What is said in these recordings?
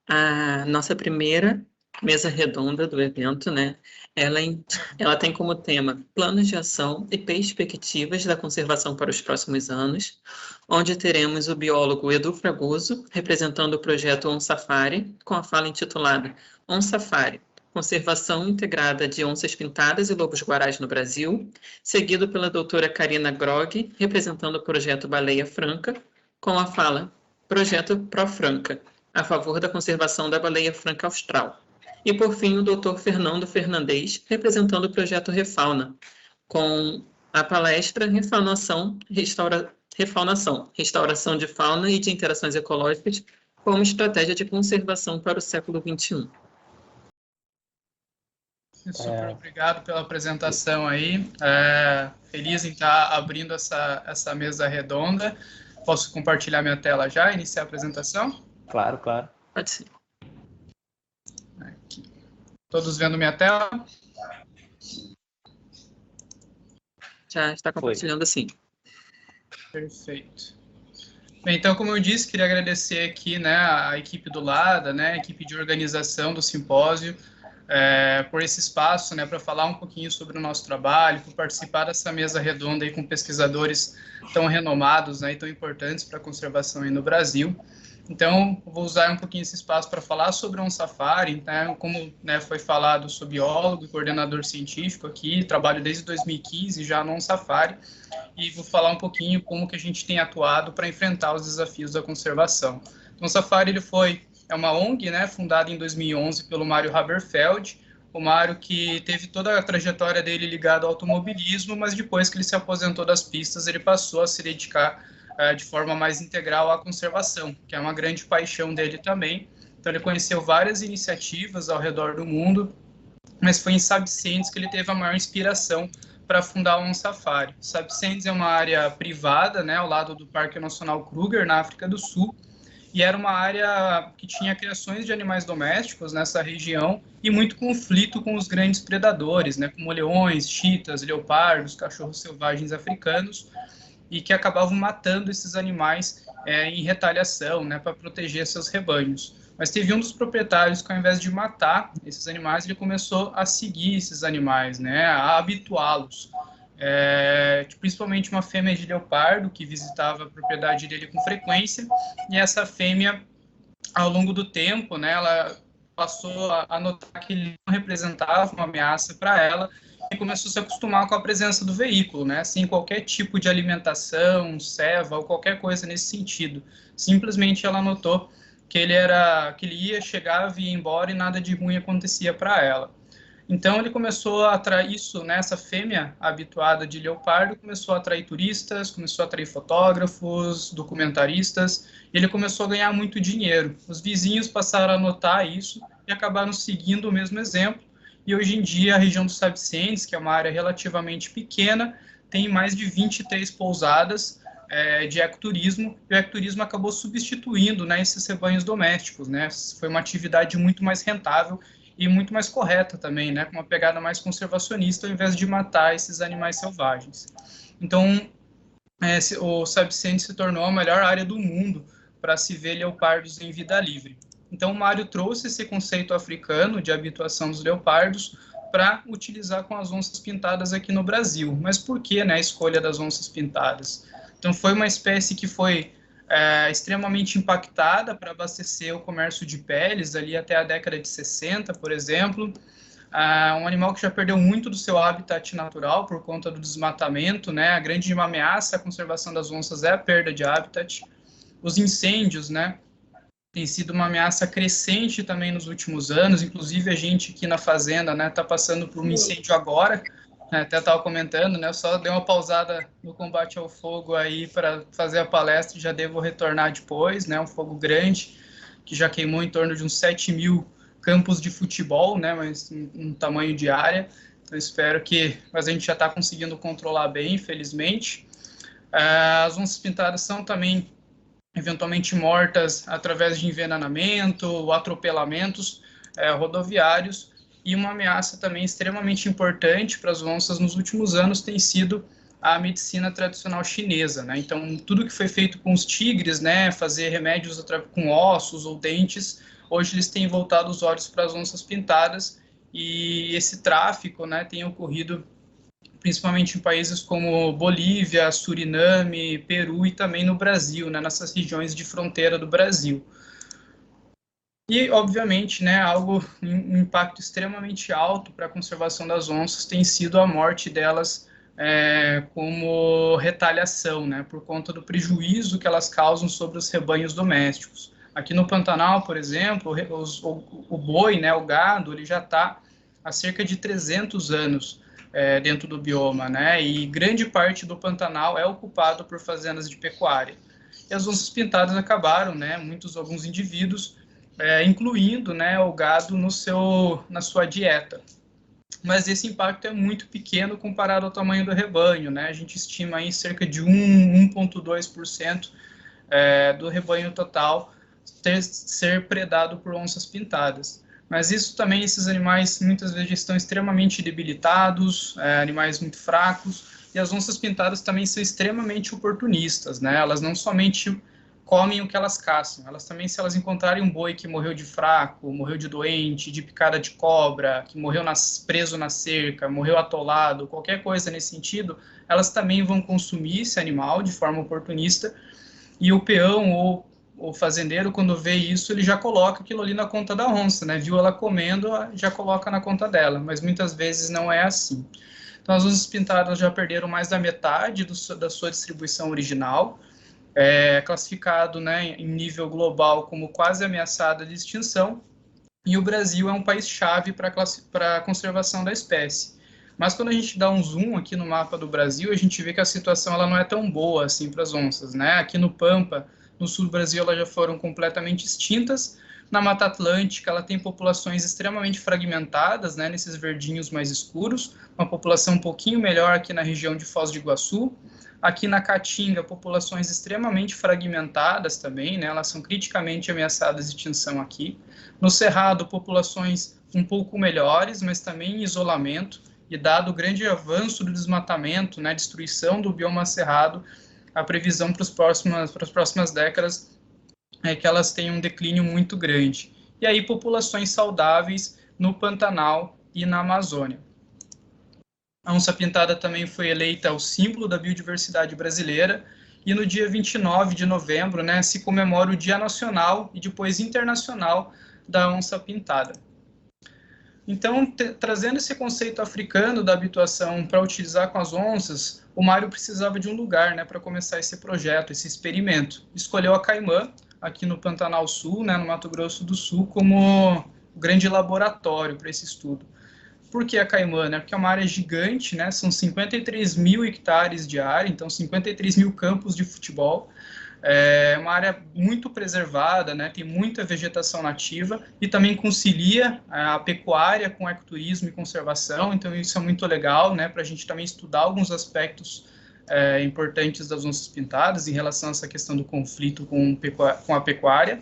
A nossa primeira mesa redonda do evento, né? Ela tem como tema planos de ação e perspectivas da conservação para os próximos anos, onde teremos o biólogo Edu Fragoso, representando o projeto On Safari, com a fala intitulada On Safari, Conservação Integrada de Onças Pintadas e Lobos-Guarais no Brasil, seguido pela doutora Karina Grog, representando o projeto Baleia Franca, com a fala Projeto Pro Franca, a favor da conservação da baleia franca austral. E, por fim, o Dr. Fernando Fernandes, representando o projeto Refauna, com a palestra Restauração de Fauna e de Interações Ecológicas como Estratégia de Conservação para o século XXI. Super obrigado pela apresentação aí. Feliz em estar abrindo essa mesa redonda. Posso compartilhar minha tela já, iniciar a apresentação? Claro, claro. Pode ser. Aqui. Todos vendo minha tela? Já está compartilhando, sim. Perfeito. Bem, então, como eu disse, queria agradecer aqui, né, a equipe do LADA, né, a equipe de organização do simpósio, por esse espaço, né, para falar um pouquinho sobre o nosso trabalho, por participar dessa mesa redonda aí com pesquisadores tão renomados, né, e tão importantes para a conservação aí no Brasil. Então, vou usar um pouquinho esse espaço para falar sobre o On Safari, né, como, né, foi falado, sou biólogo e coordenador científico aqui, trabalho desde 2015 já no On Safari, e vou falar um pouquinho como que a gente tem atuado para enfrentar os desafios da conservação. Então, o Safari é uma ONG, né, fundada em 2011 pelo Mário Haberfeld, o Mário que teve toda a trajetória dele ligada ao automobilismo, mas depois que ele se aposentou das pistas, ele passou a se dedicar de forma mais integral à conservação, que é uma grande paixão dele também. Então, ele conheceu várias iniciativas ao redor do mundo, mas foi em Sabicentes que ele teve a maior inspiração para fundar o On Safari. Sabicentes é uma área privada, né, ao lado do Parque Nacional Kruger, na África do Sul, e era uma área que tinha criações de animais domésticos nessa região e muito conflito com os grandes predadores, né, como leões, chitas, leopardos, cachorros selvagens africanos, e que acabavam matando esses animais em retaliação, né, para proteger seus rebanhos. Mas teve um dos proprietários que, ao invés de matar esses animais, ele começou a seguir esses animais, né, a habituá-los. Principalmente uma fêmea de leopardo que visitava a propriedade dele com frequência, e essa fêmea, ao longo do tempo, né, ela passou a notar que ele não representava uma ameaça para ela, e começou a se acostumar com a presença do veículo, né, sem qualquer tipo de alimentação, ceva ou qualquer coisa nesse sentido. Simplesmente ela notou que ele ia, chegava e ia embora e nada de ruim acontecia para ela. Então ele começou a atrair isso, né, essa fêmea habituada de leopardo começou a atrair turistas, começou a atrair fotógrafos, documentaristas, e ele começou a ganhar muito dinheiro. Os vizinhos passaram a notar isso e acabaram seguindo o mesmo exemplo, e hoje em dia a região dos Sabicentes, que é uma área relativamente pequena, tem mais de 23 pousadas de ecoturismo, e o ecoturismo acabou substituindo, né, esses rebanhos domésticos, né, foi uma atividade muito mais rentável e muito mais correta também, né, com uma pegada mais conservacionista, ao invés de matar esses animais selvagens. Então, o Sabicentes se tornou a melhor área do mundo para se ver leopardos em vida livre. Então, o Mário trouxe esse conceito africano de habituação dos leopardos para utilizar com as onças pintadas aqui no Brasil. Mas por que, né, a escolha das onças pintadas? Então, foi uma espécie que foi extremamente impactada para abastecer o comércio de peles ali até a década de 60, por exemplo. Um animal que já perdeu muito do seu habitat natural por conta do desmatamento, né? A grande ameaça à conservação das onças é a perda de habitat. Os incêndios, né, tem sido uma ameaça crescente também nos últimos anos, inclusive a gente aqui na fazenda, né, está passando por um incêndio agora, até estava comentando, né, eu só dei uma pausada no combate ao fogo aí para fazer a palestra e já devo retornar depois, né, um fogo grande, que já queimou em torno de uns 7.000 campos de futebol, né, mas um tamanho de área, então espero que, mas a gente já está conseguindo controlar bem, infelizmente. As onças pintadas são também eventualmente mortas através de envenenamento ou atropelamentos rodoviários, e uma ameaça também extremamente importante para as onças nos últimos anos tem sido à medicina tradicional chinesa, né? Então, tudo que foi feito com os tigres, né, fazer remédios com ossos ou dentes, hoje eles têm voltado os olhos para as onças pintadas, e esse tráfico, né, tem ocorrido principalmente em países como Bolívia, Suriname, Peru e também no Brasil, né, nessas regiões de fronteira do Brasil. E, obviamente, né, um impacto extremamente alto para a conservação das onças tem sido a morte delas como retaliação, né, por conta do prejuízo que elas causam sobre os rebanhos domésticos. Aqui no Pantanal, por exemplo, o boi, né, o gado, ele já está há cerca de 300 anos dentro do bioma, né, e grande parte do Pantanal é ocupado por fazendas de pecuária. E as onças pintadas acabaram, né, alguns indivíduos incluindo, né, o gado na sua dieta. Mas esse impacto é muito pequeno comparado ao tamanho do rebanho, né? A gente estima aí cerca de 1,2% do rebanho total ser predado por onças pintadas. Mas isso também, esses animais muitas vezes estão extremamente debilitados, animais muito fracos, e as onças pintadas também são extremamente oportunistas, né? Elas não somente comem o que elas caçam, elas também, se elas encontrarem um boi que morreu de fraco, morreu de doente, de picada de cobra, que morreu preso na cerca, morreu atolado, qualquer coisa nesse sentido, elas também vão consumir esse animal de forma oportunista, e o peão ou o fazendeiro, quando vê isso, ele já coloca aquilo ali na conta da onça, né? Viu ela comendo, já coloca na conta dela, mas muitas vezes não é assim. Então, as onças pintadas já perderam mais da metade da sua distribuição original, classificado, né, em nível global como quase ameaçada de extinção, e o Brasil é um país-chave para a conservação da espécie. Mas quando a gente dá um zoom aqui no mapa do Brasil, a gente vê que a situação ela não é tão boa assim para as onças, né? Aqui no Pampa, no sul do Brasil, elas já foram completamente extintas. Na Mata Atlântica, ela tem populações extremamente fragmentadas, né, nesses verdinhos mais escuros, uma população um pouquinho melhor aqui na região de Foz do Iguaçu. Aqui na Caatinga, populações extremamente fragmentadas também, né, elas são criticamente ameaçadas de extinção aqui. No Cerrado, populações um pouco melhores, mas também em isolamento, e dado o grande avanço do desmatamento, né, destruição do bioma cerrado, a previsão para as próximas décadas é que elas tenham um declínio muito grande. E aí, populações saudáveis no Pantanal e na Amazônia. A onça pintada também foi eleita o símbolo da biodiversidade brasileira, e no dia 29 de novembro, né, se comemora o Dia Nacional e depois Internacional da Onça Pintada. Então, trazendo esse conceito africano da habituação para utilizar com as onças, o Mário precisava de um lugar, né, para começar esse projeto, esse experimento. Escolheu a Caimã, aqui no Pantanal Sul, né, no Mato Grosso do Sul, como o grande laboratório para esse estudo. Por que a Caimã? Né? Porque é uma área gigante, né? São 53 mil hectares de área, então 53 mil campos de futebol. É uma área muito preservada, né? Tem muita vegetação nativa e também concilia a pecuária com ecoturismo e conservação, então isso é muito legal, né? Para a gente também estudar alguns aspectos importantes das onças pintadas em relação a essa questão do conflito com a pecuária.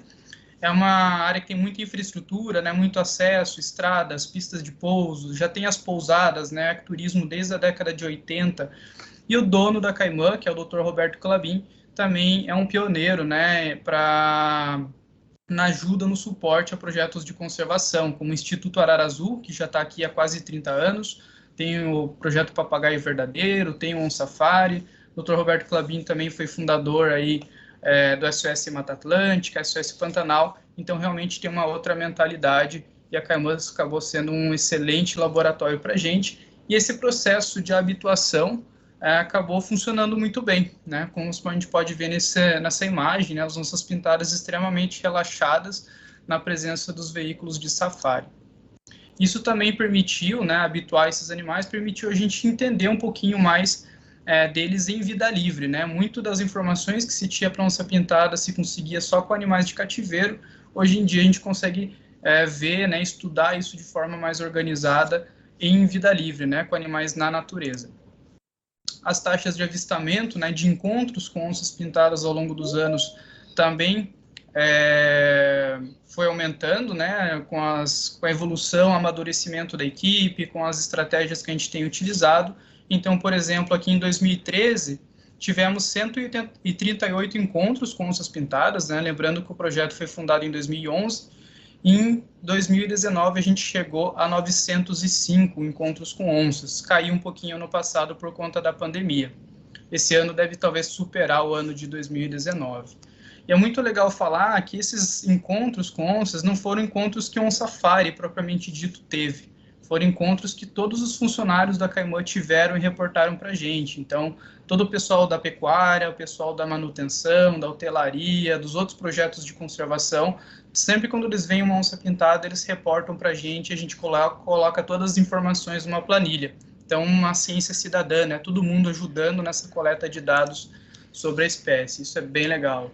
É uma área que tem muita infraestrutura, né, muito acesso, estradas, pistas de pouso, já tem as pousadas, né, ecoturismo desde a década de 80, e o dono da Caimã, que é o Dr. Roberto Clabin, também é um pioneiro, né, na ajuda, no suporte a projetos de conservação, como o Instituto Arara Azul, que já está aqui há quase 30 anos, tem o projeto Papagaio Verdadeiro, tem o On Safari. O Dr. Roberto Clabin também foi fundador aí do SOS Mata Atlântica, SOS Pantanal, então realmente tem uma outra mentalidade, e a Caimã acabou sendo um excelente laboratório para a gente, e esse processo de habituação acabou funcionando muito bem, né? Como a gente pode ver nessa imagem, né? As onças pintadas extremamente relaxadas na presença dos veículos de safari. Isso também permitiu, né, habituar esses animais, permitiu a gente entender um pouquinho mais deles em vida livre, né? Muito das informações que se tinha para onça pintada se conseguia só com animais de cativeiro. Hoje em dia a gente consegue ver, né, estudar isso de forma mais organizada em vida livre, né, com animais na natureza. As taxas de avistamento, né, de encontros com onças pintadas ao longo dos anos também foi aumentando, né, com a evolução, amadurecimento da equipe, com as estratégias que a gente tem utilizado. Então, por exemplo, aqui em 2013, tivemos 138 encontros com onças pintadas, né? Lembrando que o projeto foi fundado em 2011. Em 2019, a gente chegou a 905 encontros com onças. Caiu um pouquinho no passado por conta da pandemia. Esse ano deve talvez superar o ano de 2019. E é muito legal falar que esses encontros com onças não foram encontros que um safari propriamente dito teve. Foram encontros que todos os funcionários da Caimã tiveram e reportaram para a gente. Então, todo o pessoal da pecuária, o pessoal da manutenção, da hotelaria, dos outros projetos de conservação, sempre quando eles veem uma onça pintada, eles reportam para a gente coloca todas as informações numa planilha. Então, uma ciência cidadã, né? Todo mundo ajudando nessa coleta de dados sobre a espécie. Isso é bem legal.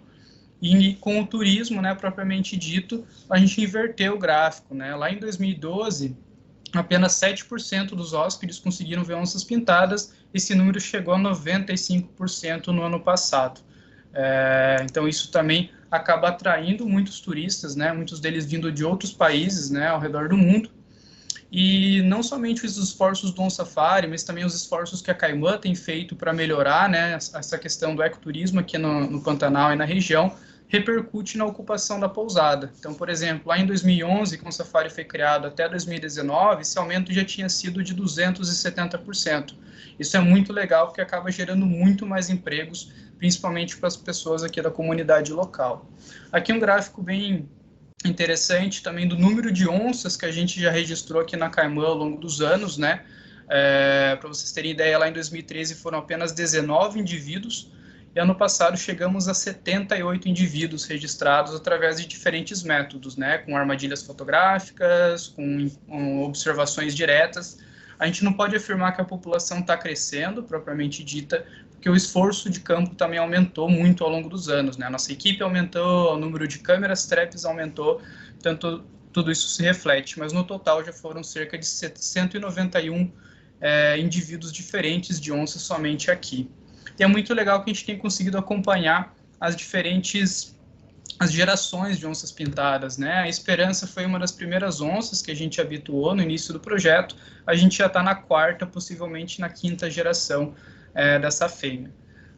E com o turismo, né, propriamente dito, a gente inverteu o gráfico, né? Lá em 2012, apenas 7% dos hóspedes conseguiram ver onças pintadas, esse número chegou a 95% no ano passado. Então, isso também acaba atraindo muitos turistas, né, muitos deles vindo de outros países, né, ao redor do mundo, e não somente os esforços do On Safari, mas também os esforços que a Caimã tem feito para melhorar, né, essa questão do ecoturismo aqui no Pantanal e na região, repercute na ocupação da pousada. Então, por exemplo, lá em 2011, quando o Safari foi criado, até 2019, esse aumento já tinha sido de 270%. Isso é muito legal, porque acaba gerando muito mais empregos, principalmente para as pessoas aqui da comunidade local. Aqui um gráfico bem interessante também do número de onças que a gente já registrou aqui na Caimã ao longo dos anos, né? Para vocês terem ideia, lá em 2013 foram apenas 19 indivíduos, e ano passado chegamos a 78 indivíduos registrados através de diferentes métodos, né? Com armadilhas fotográficas, com observações diretas. A gente não pode afirmar que a população está crescendo, propriamente dita, porque o esforço de campo também aumentou muito ao longo dos anos, né? A nossa equipe aumentou, o número de câmeras traps aumentou, tanto tudo isso se reflete, mas no total já foram cerca de 191 indivíduos diferentes de onças somente aqui. E é muito legal que a gente tem conseguido acompanhar as gerações de onças pintadas, né? A Esperança foi uma das primeiras onças que a gente habituou no início do projeto, a gente já está na quarta, possivelmente na quinta geração dessa fêmea.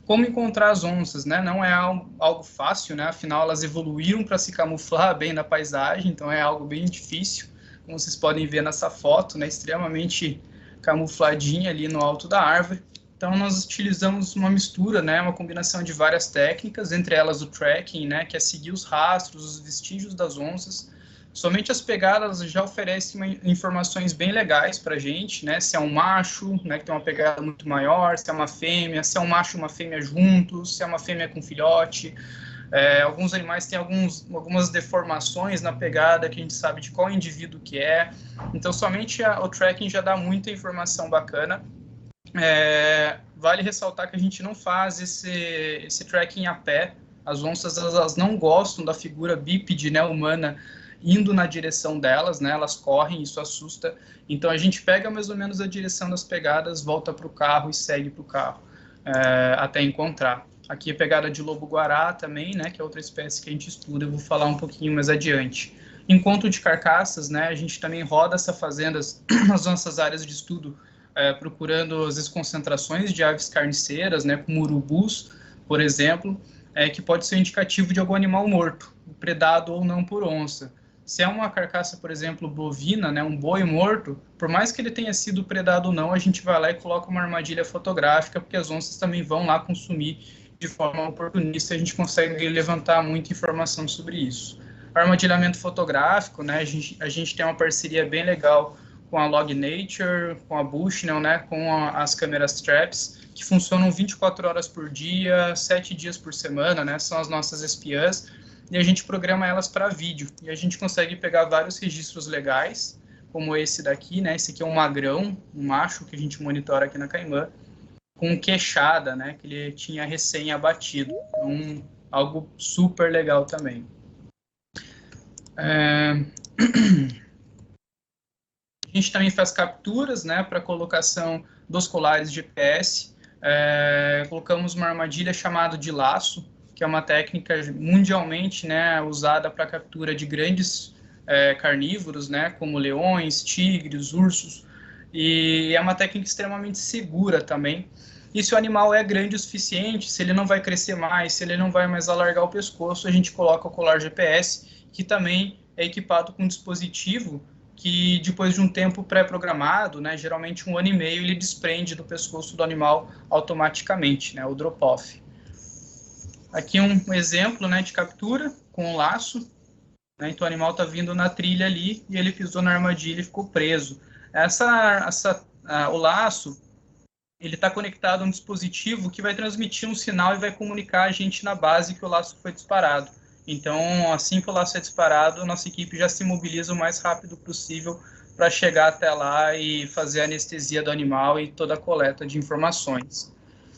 Como encontrar as onças, né? Não é algo fácil, né? Afinal, elas evoluíram para se camuflar bem na paisagem, então é algo bem difícil, como vocês podem ver nessa foto, né? Extremamente camufladinha ali no alto da árvore. Então, nós utilizamos uma mistura, né, uma combinação de várias técnicas, entre elas o tracking, né, que é seguir os rastros, os vestígios das onças. Somente as pegadas já oferecem informações bem legais para a gente, né, se é um macho, né, que tem uma pegada muito maior, se é uma fêmea, se é um macho e uma fêmea juntos, se é uma fêmea com filhote. Alguns animais têm algumas deformações na pegada que a gente sabe de qual indivíduo que é. Então, somente o tracking já dá muita informação bacana. Vale ressaltar que a gente não faz esse tracking a pé. As onças elas não gostam da figura bípede, né, humana indo na direção delas, né, elas correm, isso assusta. Então a gente pega mais ou menos a direção das pegadas, volta para o carro e segue para o carro até encontrar. Aqui a pegada de lobo-guará também, né, que é outra espécie que a gente estuda, eu vou falar um pouquinho mais adiante. Encontro de carcaças, né, a gente também roda essa fazenda nas nossas áreas de estudo, procurando as concentrações de aves carniceiras, né, como urubus, por exemplo, que pode ser indicativo de algum animal morto, predado ou não por onça. Se é uma carcaça, por exemplo, bovina, né, um boi morto, por mais que ele tenha sido predado ou não, a gente vai lá e coloca uma armadilha fotográfica, porque as onças também vão lá consumir de forma oportunista, a gente consegue levantar muita informação sobre isso. Armadilhamento fotográfico, né, a gente tem uma parceria bem legal com a Log Nature, com a Bushnell, né, com as câmeras traps, que funcionam 24 horas por dia, 7 dias por semana, né, são as nossas espiãs, e a gente programa elas para vídeo, e a gente consegue pegar vários registros legais, como esse daqui, né, esse aqui é um magrão, um macho que a gente monitora aqui na Caimã, com queixada, né, que ele tinha recém abatido, então, algo super legal também. A gente também faz capturas, né, para colocação dos colares de GPS. Colocamos uma armadilha chamada de laço, que é uma técnica mundialmente, né, usada para captura de grandes carnívoros, né, como leões, tigres, ursos. e é uma técnica extremamente segura também. E se o animal é grande o suficiente, se ele não vai crescer mais, se ele não vai mais alargar o pescoço, a gente coloca o colar GPS, que também é equipado com um dispositivo que depois de um tempo pré-programado, né, geralmente 1 ano e meio, ele desprende do pescoço do animal automaticamente, né, o drop-off. Aqui um exemplo, né, de captura com um laço, né, então o animal está vindo na trilha ali e ele pisou na armadilha e ficou preso. O laço, ele está conectado a um dispositivo que vai transmitir um sinal e vai comunicar a gente na base que o laço foi disparado. Então, assim que o laço é disparado, nossa equipe já se mobiliza o mais rápido possível para chegar até lá e fazer a anestesia do animal e toda a coleta de informações.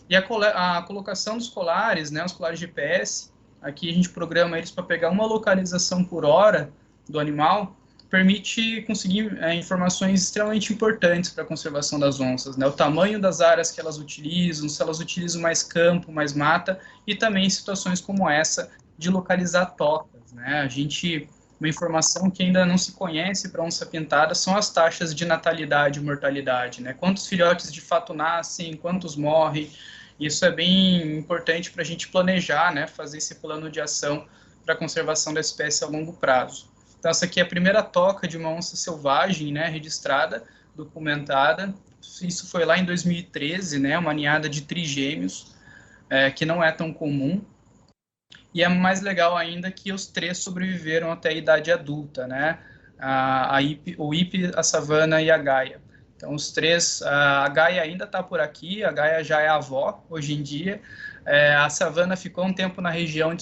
E a colocação dos colares, né, os colares GPS, aqui a gente programa eles para pegar uma localização por hora do animal, permite conseguir informações extremamente importantes para a conservação das onças, né? O tamanho das áreas que elas utilizam, se elas utilizam mais campo, mais mata, e também situações como essa de localizar tocas, né? Uma informação que ainda não se conhece para onça pintada são as taxas de natalidade e mortalidade, né? Quantos filhotes de fato nascem, quantos morrem. Isso é bem importante para a gente planejar, né? Fazer esse plano de ação para a conservação da espécie a longo prazo. Então, essa aqui é a primeira toca de uma onça selvagem, né, registrada, documentada. Isso foi lá em 2013, né, uma ninhada de trigêmeos, que não é tão comum. E é mais legal ainda que os 3 sobreviveram até a idade adulta, né, o Ipe, a Savana e a Gaia. Então, os 3, a Gaia ainda está por aqui, a Gaia já é avó hoje em dia. A Savana ficou um tempo na região,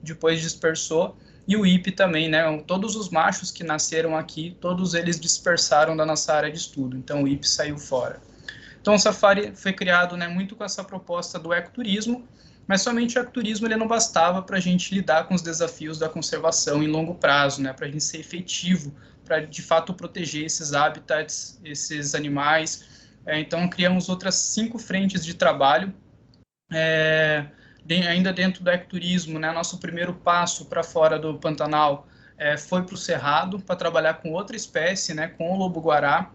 depois dispersou, e o Ipe também, né? Todos os machos que nasceram aqui, todos eles dispersaram da nossa área de estudo. Então, o Ipe saiu fora. Então, o safari foi criado, né, muito com essa proposta do ecoturismo, mas somente o ecoturismo ele não bastava para a gente lidar com os desafios da conservação em longo prazo, né? Para a gente ser efetivo, para de fato proteger esses habitats, esses animais. Então, criamos outras 5 frentes de trabalho. Ainda dentro do ecoturismo, né, nosso primeiro passo para fora do Pantanal foi para o Cerrado, para trabalhar com outra espécie, né, com o lobo-guará,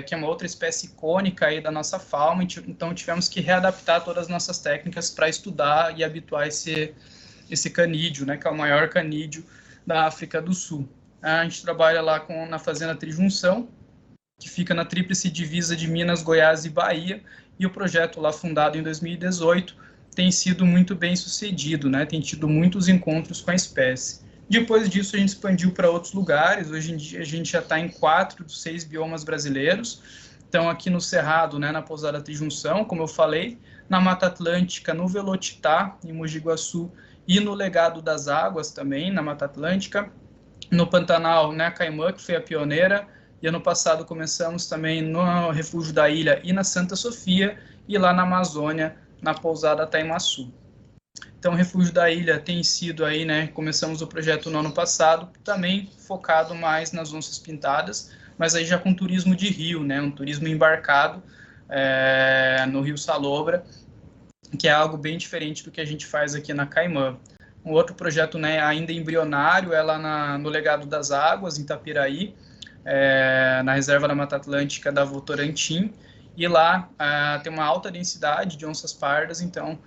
que é uma outra espécie icônica aí da nossa fauna, então tivemos que readaptar todas as nossas técnicas para estudar e habituar esse canídeo, né, que é o maior canídeo da África do Sul. A gente trabalha lá na Fazenda Trijunção, que fica na tríplice divisa de Minas, Goiás e Bahia, e o projeto lá fundado em 2018 tem sido muito bem sucedido, né? Tem tido muitos encontros com a espécie. Depois disso a gente expandiu para outros lugares, hoje em dia a gente já está em 4 dos 6 biomas brasileiros, então aqui no Cerrado, né, na Pousada Trijunção, como eu falei, na Mata Atlântica, no Velotitá, em Mogi Guaçu, e no Legado das Águas também, na Mata Atlântica, no Pantanal, né, a Caimã, que foi a pioneira, e ano passado começamos também no Refúgio da Ilha e na Santa Sofia, e lá na Amazônia, na Pousada Taimaçu. Então, o Refúgio da Ilha tem sido aí, né, começamos o projeto no ano passado, também focado mais nas onças pintadas, mas aí já com turismo de rio, né, um turismo embarcado no Rio Salobra, que é algo bem diferente do que a gente faz aqui na Caimã. Um outro projeto, né, ainda embrionário, é lá no Legado das Águas, em Itapiraí, na reserva da Mata Atlântica da Votorantim, e lá tem uma alta densidade de onças pardas, então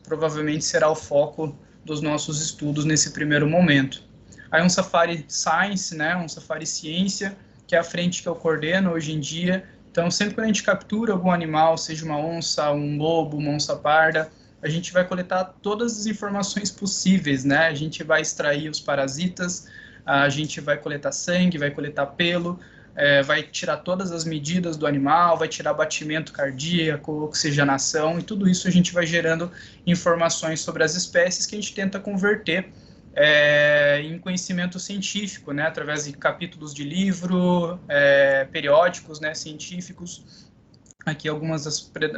provavelmente será o foco dos nossos estudos nesse primeiro momento. Aí um Safari Science, né, um Safari Ciência, que é a frente que eu coordeno hoje em dia. Então, sempre que a gente captura algum animal, seja uma onça, um lobo, uma onça parda, a gente vai coletar todas as informações possíveis, né? A gente vai extrair os parasitas, a gente vai coletar sangue, vai coletar pelo, vai tirar todas as medidas do animal, vai tirar batimento cardíaco, oxigenação, e tudo isso a gente vai gerando informações sobre as espécies que a gente tenta converter em conhecimento científico, né, através de capítulos de livro, periódicos, né, científicos. Aqui algumas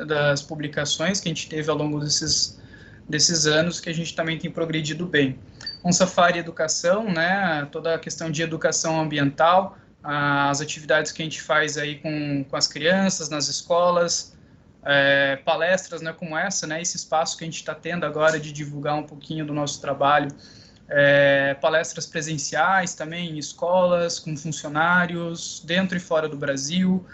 das publicações que a gente teve ao longo desses anos, que a gente também tem progredido bem. Um Safari Educação, né, toda a questão de educação ambiental, as atividades que a gente faz aí com as crianças, nas escolas, palestras, né, como essa, né, esse espaço que a gente está tendo agora de divulgar um pouquinho do nosso trabalho palestras presenciais também em escolas, com funcionários, dentro e fora do Brasil,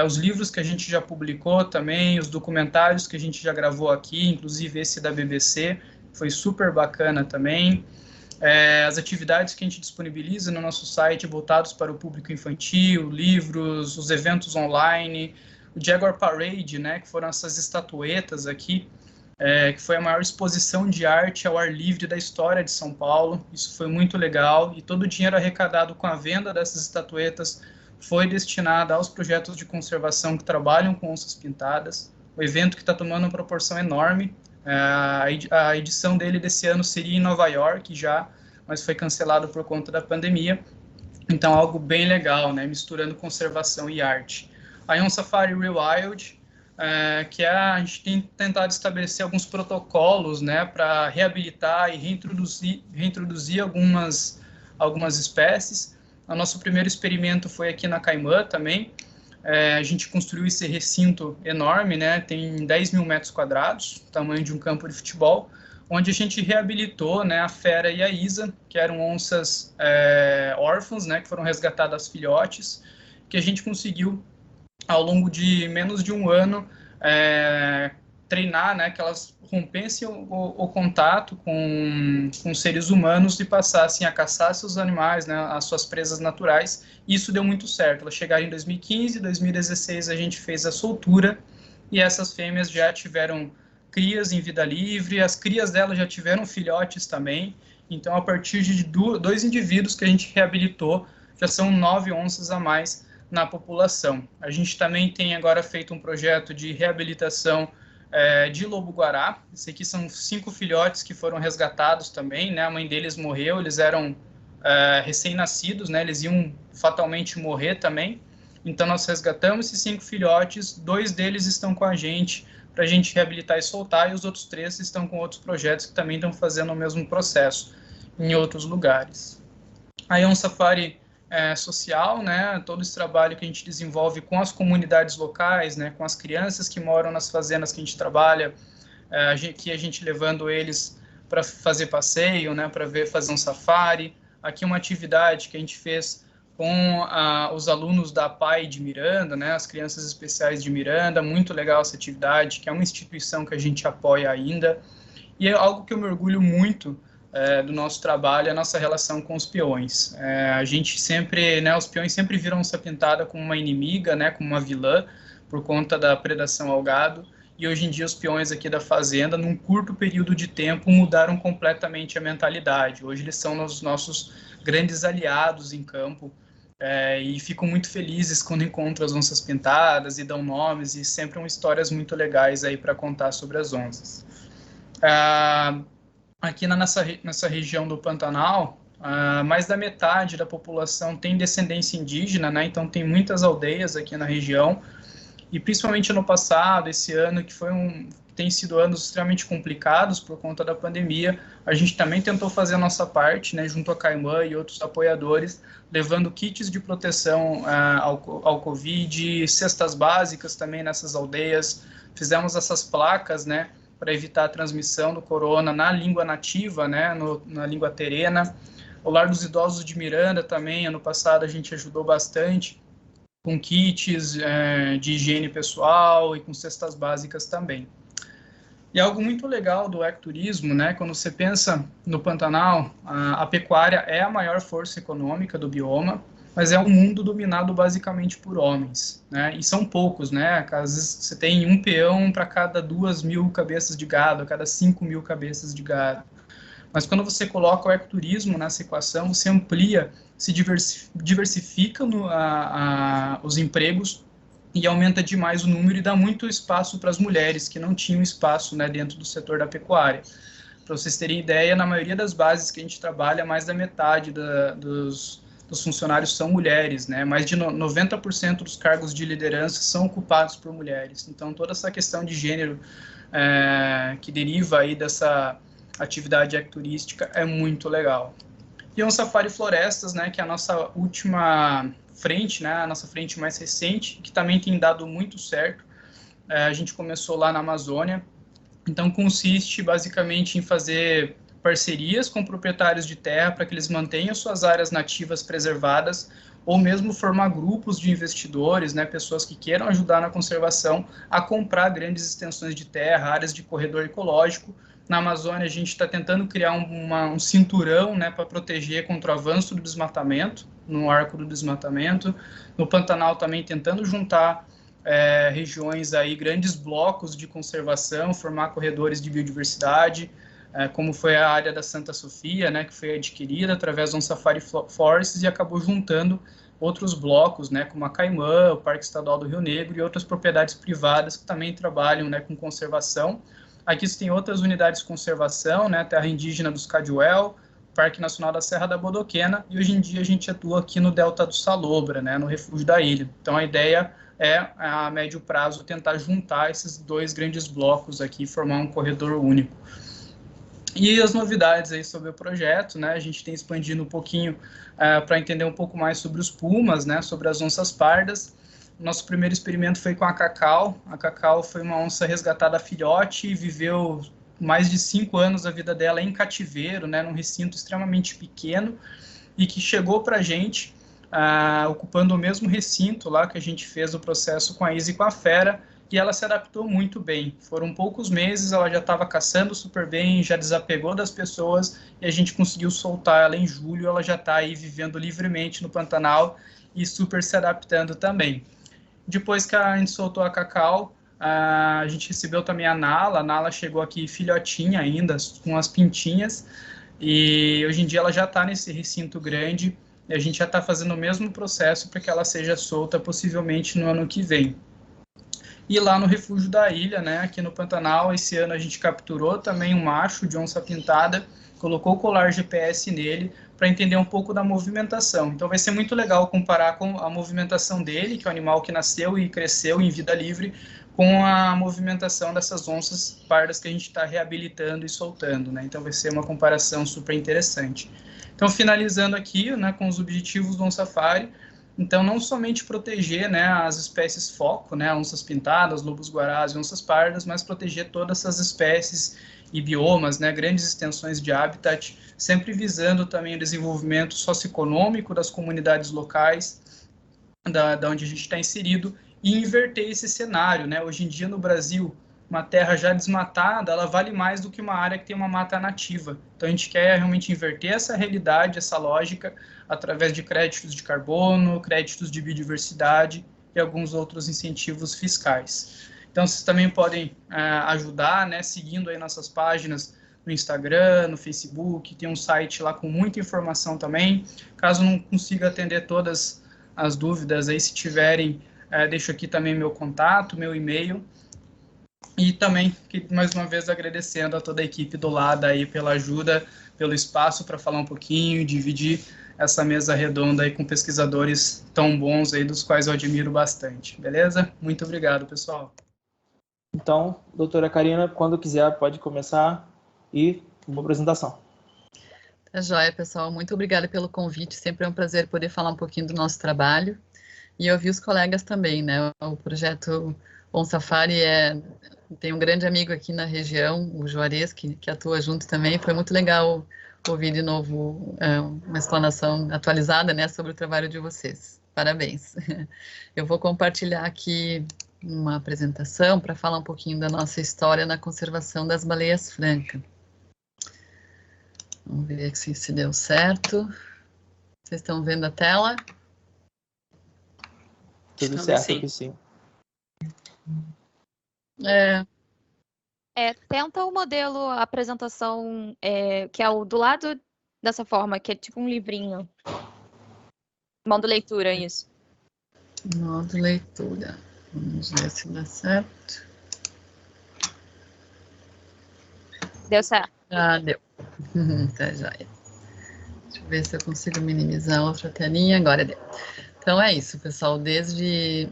os livros que a gente já publicou também, os documentários que a gente já gravou aqui, inclusive esse da BBC, foi super bacana também, as atividades que a gente disponibiliza no nosso site voltados para o público infantil, livros, os eventos online, o Jaguar Parade, né, que foram essas estatuetas aqui, que foi a maior exposição de arte ao ar livre da história de São Paulo. Isso foi muito legal, e todo o dinheiro arrecadado com a venda dessas estatuetas foi destinado aos projetos de conservação que trabalham com onças pintadas. O evento que está tomando uma proporção enorme. A edição dele desse ano seria em Nova York já, mas foi cancelado por conta da pandemia. Então, algo bem legal, né? Misturando conservação e arte. Aí um Safari Rewild, que a gente tem tentado estabelecer alguns protocolos, né, para reabilitar e reintroduzir algumas espécies. O nosso primeiro experimento foi aqui na Caimã também. A gente construiu esse recinto enorme, né, tem 10 mil metros quadrados, tamanho de um campo de futebol, onde a gente reabilitou, né, a Fera e a Isa, que eram onças órfãs, né, que foram resgatadas filhotes, que a gente conseguiu, ao longo de menos de um ano, treinar, né, que elas rompessem o contato com seres humanos e passassem a caçar seus animais, né, as suas presas naturais. E isso deu muito certo. Elas chegaram em 2015, 2016 a gente fez a soltura, e essas fêmeas já tiveram crias em vida livre, as crias delas já tiveram filhotes também. Então, a partir de 2 indivíduos que a gente reabilitou, já são 9 onças a mais na população. A gente também tem agora feito um projeto de reabilitação de lobo-guará. Esse aqui são 5 filhotes que foram resgatados também, né? A mãe deles morreu, eles eram recém-nascidos, né? Eles iam fatalmente morrer também. Então, nós resgatamos esses 5 filhotes, 2 deles estão com a gente para a gente reabilitar e soltar, e os outros 3 estão com outros projetos que também estão fazendo o mesmo processo em outros lugares. Aí é um safari social, né, todo esse trabalho que a gente desenvolve com as comunidades locais, né, com as crianças que moram nas fazendas que a gente trabalha, a gente levando eles para fazer passeio, né, para fazer um safari. Aqui uma atividade que a gente fez com os alunos da PAI de Miranda, né, as crianças especiais de Miranda, muito legal essa atividade, que é uma instituição que a gente apoia ainda, e é algo que eu me orgulho muito do nosso trabalho, a nossa relação com os peões. A gente sempre, né, os peões sempre viram onça pintada como uma inimiga, né, como uma vilã, por conta da predação ao gado, e hoje em dia os peões aqui da fazenda, num curto período de tempo, mudaram completamente a mentalidade. Hoje eles são os nossos grandes aliados em campo, e ficam muito felizes quando encontram as onças pintadas e dão nomes, e sempre são histórias muito legais aí para contar sobre as onças. Aqui nessa região do Pantanal, mais da metade da população tem descendência indígena, né? Então tem muitas aldeias aqui na região, e principalmente ano passado, esse ano, que tem sido anos extremamente complicados por conta da pandemia, a gente também tentou fazer a nossa parte, né, junto à Caimã e outros apoiadores, levando kits de proteção ao Covid, cestas básicas também nessas aldeias, fizemos essas placas, né, para evitar a transmissão do corona na língua nativa, né, na língua terena. O Lar dos Idosos de Miranda também, ano passado a gente ajudou bastante, com kits de higiene pessoal e com cestas básicas também. E algo muito legal do ecoturismo, né, quando você pensa no Pantanal, a pecuária é a maior força econômica do bioma, mas é um mundo dominado basicamente por homens, né, e são poucos, né, às vezes você tem um peão para cada 2.000 cabeças de gado, a cada 5.000 cabeças de gado. Mas quando você coloca o ecoturismo nessa equação, você amplia, se diversifica os empregos e aumenta demais o número e dá muito espaço para as mulheres que não tinham espaço, né, dentro do setor da pecuária. Para vocês terem ideia, na maioria das bases que a gente trabalha, mais da metade dos funcionários são mulheres, né? Mais de 90% dos cargos de liderança são ocupados por mulheres. Então, toda essa questão de gênero que deriva aí dessa atividade ecoturística é muito legal. E o Safari Florestas, né, que é a nossa última frente, né, a nossa frente mais recente, que também tem dado muito certo. A gente começou lá na Amazônia, então consiste basicamente em fazer parcerias com proprietários de terra para que eles mantenham suas áreas nativas preservadas, ou mesmo formar grupos de investidores, né, pessoas que queiram ajudar na conservação, a comprar grandes extensões de terra, áreas de corredor ecológico. Na Amazônia, a gente está tentando criar um cinturão, né, para proteger contra o avanço do desmatamento, no arco do desmatamento. No Pantanal também tentando juntar regiões aí, grandes blocos de conservação, formar corredores de biodiversidade, como foi a área da Santa Sofia, né, que foi adquirida através de um Safari Forests e acabou juntando outros blocos, né, como a Caimã, o Parque Estadual do Rio Negro e outras propriedades privadas que também trabalham, né, com conservação. Aqui você tem outras unidades de conservação, né, Terra Indígena dos Caduel, Parque Nacional da Serra da Bodoquena, e hoje em dia a gente atua aqui no Delta do Salobra, né, no Refúgio da Ilha. Então a ideia é, a médio prazo, tentar juntar esses dois grandes blocos aqui e formar um corredor único. E as novidades aí sobre o projeto, né, a gente tem expandido um pouquinho para entender um pouco mais sobre os pumas, né, sobre as onças pardas. Nosso primeiro experimento foi com a Cacau. A Cacau foi uma onça resgatada filhote e viveu mais de 5 anos da vida dela em cativeiro, né, num recinto extremamente pequeno, e que chegou para a gente, ocupando o mesmo recinto lá que a gente fez o processo com a Isa e com a Fera, e ela se adaptou muito bem. Foram poucos meses, ela já estava caçando super bem, já desapegou das pessoas, e a gente conseguiu soltar ela em julho, ela já está aí vivendo livremente no Pantanal e super se adaptando também. Depois que a gente soltou a Cacau, a gente recebeu também a Nala chegou aqui filhotinha ainda, com as pintinhas, e hoje em dia ela já está nesse recinto grande, e a gente já está fazendo o mesmo processo para que ela seja solta possivelmente no ano que vem. E lá no Refúgio da Ilha, né, aqui no Pantanal, esse ano a gente capturou também um macho de onça pintada, colocou o colar GPS nele para entender um pouco da movimentação. Então vai ser muito legal comparar com a movimentação dele, que é um animal que nasceu e cresceu em vida livre, com a movimentação dessas onças pardas que a gente está reabilitando e soltando, né? Então vai ser uma comparação super interessante. Então, finalizando aqui, né, com os objetivos do OnSafari, então não somente proteger, né, as espécies foco, né, onças pintadas, lobos-guarás e onças pardas, mas proteger todas essas espécies e biomas, né, grandes extensões de habitat, sempre visando também o desenvolvimento socioeconômico das comunidades locais, da onde a gente está inserido, e inverter esse cenário, né? Hoje em dia no Brasil, uma terra já desmatada, ela vale mais do que uma área que tem uma mata nativa. Então a gente quer realmente inverter essa realidade, essa lógica, através de créditos de carbono, créditos de biodiversidade e alguns outros incentivos fiscais. Então vocês também podem ajudar, né, seguindo aí nossas páginas no Instagram, no Facebook, tem um site lá com muita informação também. Caso não consiga atender todas as dúvidas aí, se tiverem, deixo aqui também meu contato, meu e-mail. E também, mais uma vez, agradecendo a toda a equipe do LADA aí pela ajuda, pelo espaço para falar um pouquinho, dividir essa mesa redonda aí com pesquisadores tão bons aí, dos quais eu admiro bastante. Beleza? Muito obrigado, pessoal. Então, doutora Karina, quando quiser, pode começar e uma apresentação. Tá joia, pessoal. Muito obrigada pelo convite. Sempre é um prazer poder falar um pouquinho do nosso trabalho e ouvir os colegas também, né? O projeto OnSafari tem um grande amigo aqui na região, o Juarez, que atua junto também. Foi muito legal ouvir de novo uma explanação atualizada, né, sobre o trabalho de vocês. Parabéns. Eu vou compartilhar aqui uma apresentação para falar um pouquinho da nossa história na conservação das baleias francas. Vamos ver se deu certo. Vocês estão vendo a tela? Tudo certo aqui, sim. Tenta o modelo, a apresentação, que é o do lado dessa forma, que é tipo um livrinho. Modo leitura, isso. Modo leitura. Vamos ver se dá certo. Deu certo. Ah, deu. Tá joia. Deixa eu ver se eu consigo minimizar a outra telinha. Agora deu. Então é isso, pessoal. Desde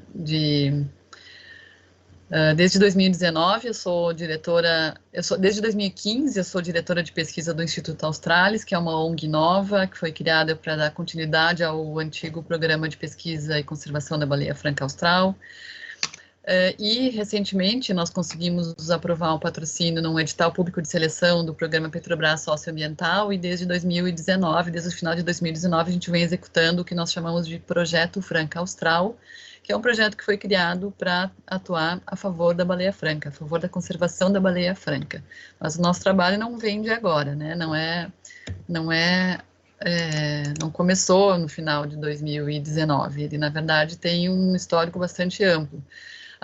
2019 eu sou diretora, desde 2015 eu sou diretora de pesquisa do Instituto Australis, que é uma ONG nova que foi criada para dar continuidade ao antigo programa de pesquisa e conservação da baleia franca austral. E, recentemente, nós conseguimos aprovar um patrocínio num edital público de seleção do programa Petrobras Socioambiental, e desde 2019, desde o final de 2019, a gente vem executando o que nós chamamos de Projeto Franca Austral, que é um projeto que foi criado para atuar a favor da baleia franca, a favor da conservação da baleia franca. Mas o nosso trabalho não vem de agora, né? Não começou no final de 2019, ele, na verdade, tem um histórico bastante amplo.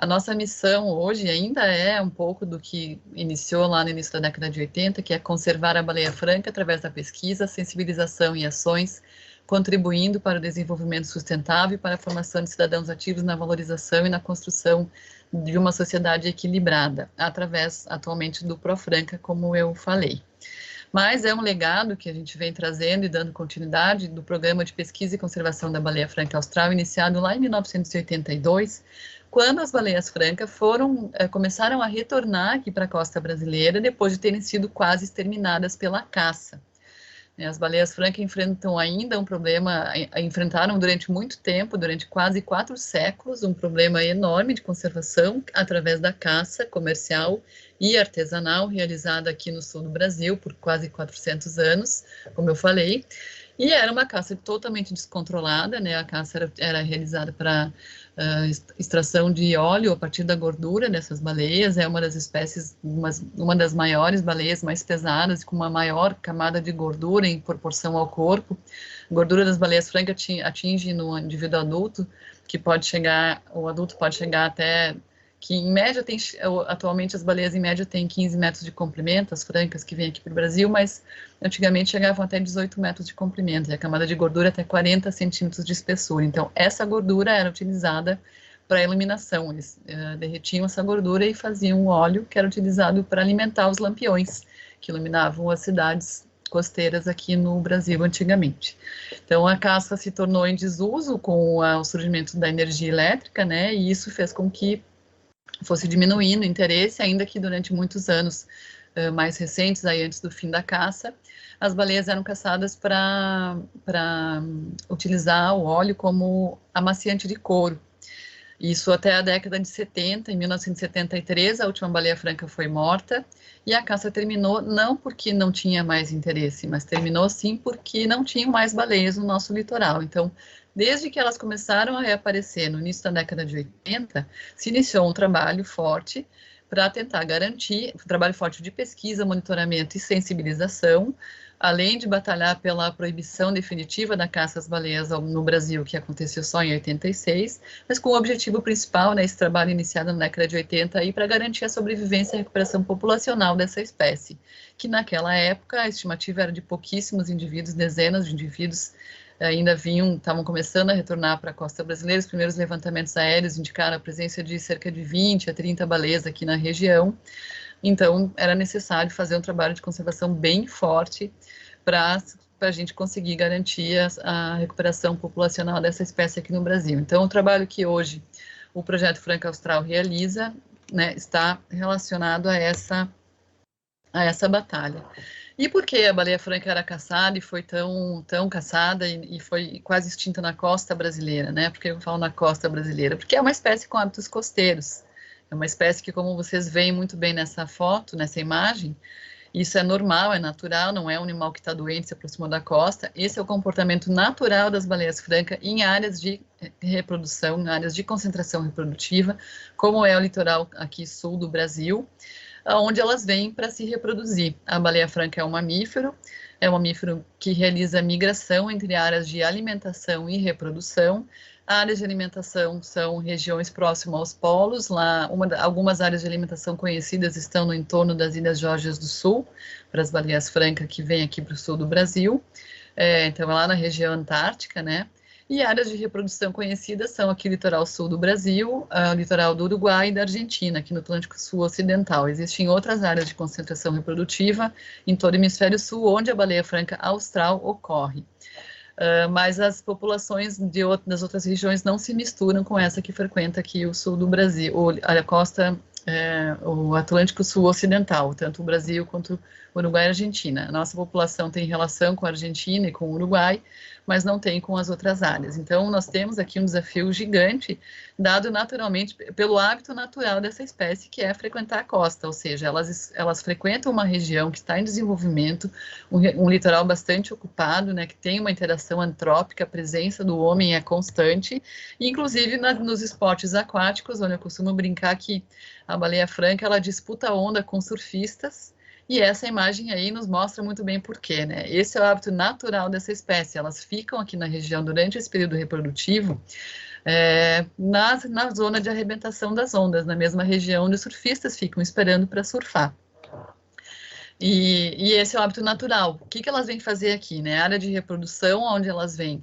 A nossa missão hoje ainda é um pouco do que iniciou lá no início da década de 80, que é conservar a baleia franca através da pesquisa, sensibilização e ações, contribuindo para o desenvolvimento sustentável e para a formação de cidadãos ativos na valorização e na construção de uma sociedade equilibrada, através, atualmente, do ProFranca, como eu falei. Mas é um legado que a gente vem trazendo e dando continuidade do Programa de Pesquisa e Conservação da Baleia Franca Austral, iniciado lá em 1982, quando as baleias francas começaram a retornar aqui para a costa brasileira, depois de terem sido quase exterminadas pela caça. As baleias francas enfrentam ainda um problema, enfrentaram durante muito tempo, durante quase 4 séculos, um problema enorme de conservação através da caça comercial e artesanal realizada aqui no sul do Brasil por quase 400 anos, como eu falei. E era uma caça totalmente descontrolada, né? A caça era realizada para extração de óleo a partir da gordura dessas baleias. É uma das espécies, uma das maiores baleias, mais pesadas, com uma maior camada de gordura em proporção ao corpo. A gordura das baleias francas atinge no indivíduo adulto, o adulto pode chegar até, que em média atualmente as baleias em média têm 15 metros de comprimento, as francas que vêm aqui para o Brasil, mas antigamente chegavam até 18 metros de comprimento, e a camada de gordura até 40 centímetros de espessura. Então, essa gordura era utilizada para iluminação. Eles derretiam essa gordura e faziam um óleo que era utilizado para alimentar os lampiões, que iluminavam as cidades costeiras aqui no Brasil antigamente. Então, a caça se tornou em desuso com o surgimento da energia elétrica, né, e isso fez com que fosse diminuindo o interesse, ainda que durante muitos anos mais recentes, aí antes do fim da caça, as baleias eram caçadas para utilizar o óleo como amaciante de couro. Isso até a década de 70, em 1973, a última baleia franca foi morta, e a caça terminou não porque não tinha mais interesse, mas terminou sim porque não tinham mais baleias no nosso litoral. Então, desde que elas começaram a reaparecer no início da década de 80, se iniciou um trabalho forte para tentar garantir, um trabalho forte de pesquisa, monitoramento e sensibilização, além de batalhar pela proibição definitiva da caça às baleias no Brasil, que aconteceu só em 86, mas com o objetivo principal, né, esse trabalho iniciado na década de 80, para garantir a sobrevivência e a recuperação populacional dessa espécie, que naquela época a estimativa era de pouquíssimos indivíduos, dezenas de indivíduos, estavam começando a retornar para a costa brasileira. Os primeiros levantamentos aéreos indicaram a presença de cerca de 20 a 30 baleias aqui na região. Então, era necessário fazer um trabalho de conservação bem forte para a gente conseguir garantir a recuperação populacional dessa espécie aqui no Brasil. Então, o trabalho que hoje o Projeto Franca Austral realiza, né, está relacionado a essa batalha. E por que a baleia franca era caçada e foi tão caçada e foi quase extinta na costa brasileira, né? Por que eu falo na costa brasileira? Porque é uma espécie com hábitos costeiros. É uma espécie que, como vocês veem muito bem nessa foto, nessa imagem, isso é normal, é natural, não é um animal que está doente, se aproximou da costa. Esse é o comportamento natural das baleias francas em áreas de reprodução, em áreas de concentração reprodutiva, como é o litoral aqui sul do Brasil, onde elas vêm para se reproduzir. A baleia franca é um mamífero que realiza migração entre áreas de alimentação e reprodução. Áreas de alimentação são regiões próximas aos polos. Algumas áreas de alimentação conhecidas estão no entorno das Ilhas Geórgias do Sul, para as baleias francas que vêm aqui para o sul do Brasil. Então, é lá na região antártica, né? E áreas de reprodução conhecidas são aqui o litoral sul do Brasil, o litoral do Uruguai e da Argentina, aqui no Atlântico Sul Ocidental. Existem outras áreas de concentração reprodutiva em todo o hemisfério sul, onde a baleia franca austral ocorre. Mas as populações das outras regiões não se misturam com essa que frequenta aqui o sul do Brasil, a costa, o Atlântico Sul Ocidental, tanto o Brasil quanto Uruguai e Argentina. A nossa população tem relação com a Argentina e com o Uruguai, mas não tem com as outras áreas. Então, nós temos aqui um desafio gigante, dado naturalmente pelo hábito natural dessa espécie, que é frequentar a costa, ou seja, elas frequentam uma região que está em desenvolvimento, um litoral bastante ocupado, né, que tem uma interação antrópica, a presença do homem é constante, e inclusive nos esportes aquáticos, onde eu costumo brincar que a baleia franca, ela disputa a onda com surfistas, e essa imagem aí nos mostra muito bem por quê, né? Esse é o hábito natural dessa espécie. Elas ficam aqui na região durante esse período reprodutivo, na zona de arrebentação das ondas, na mesma região onde os surfistas ficam esperando para surfar. E esse é o hábito natural. O que elas vêm fazer aqui, né? A área de reprodução, onde elas vêm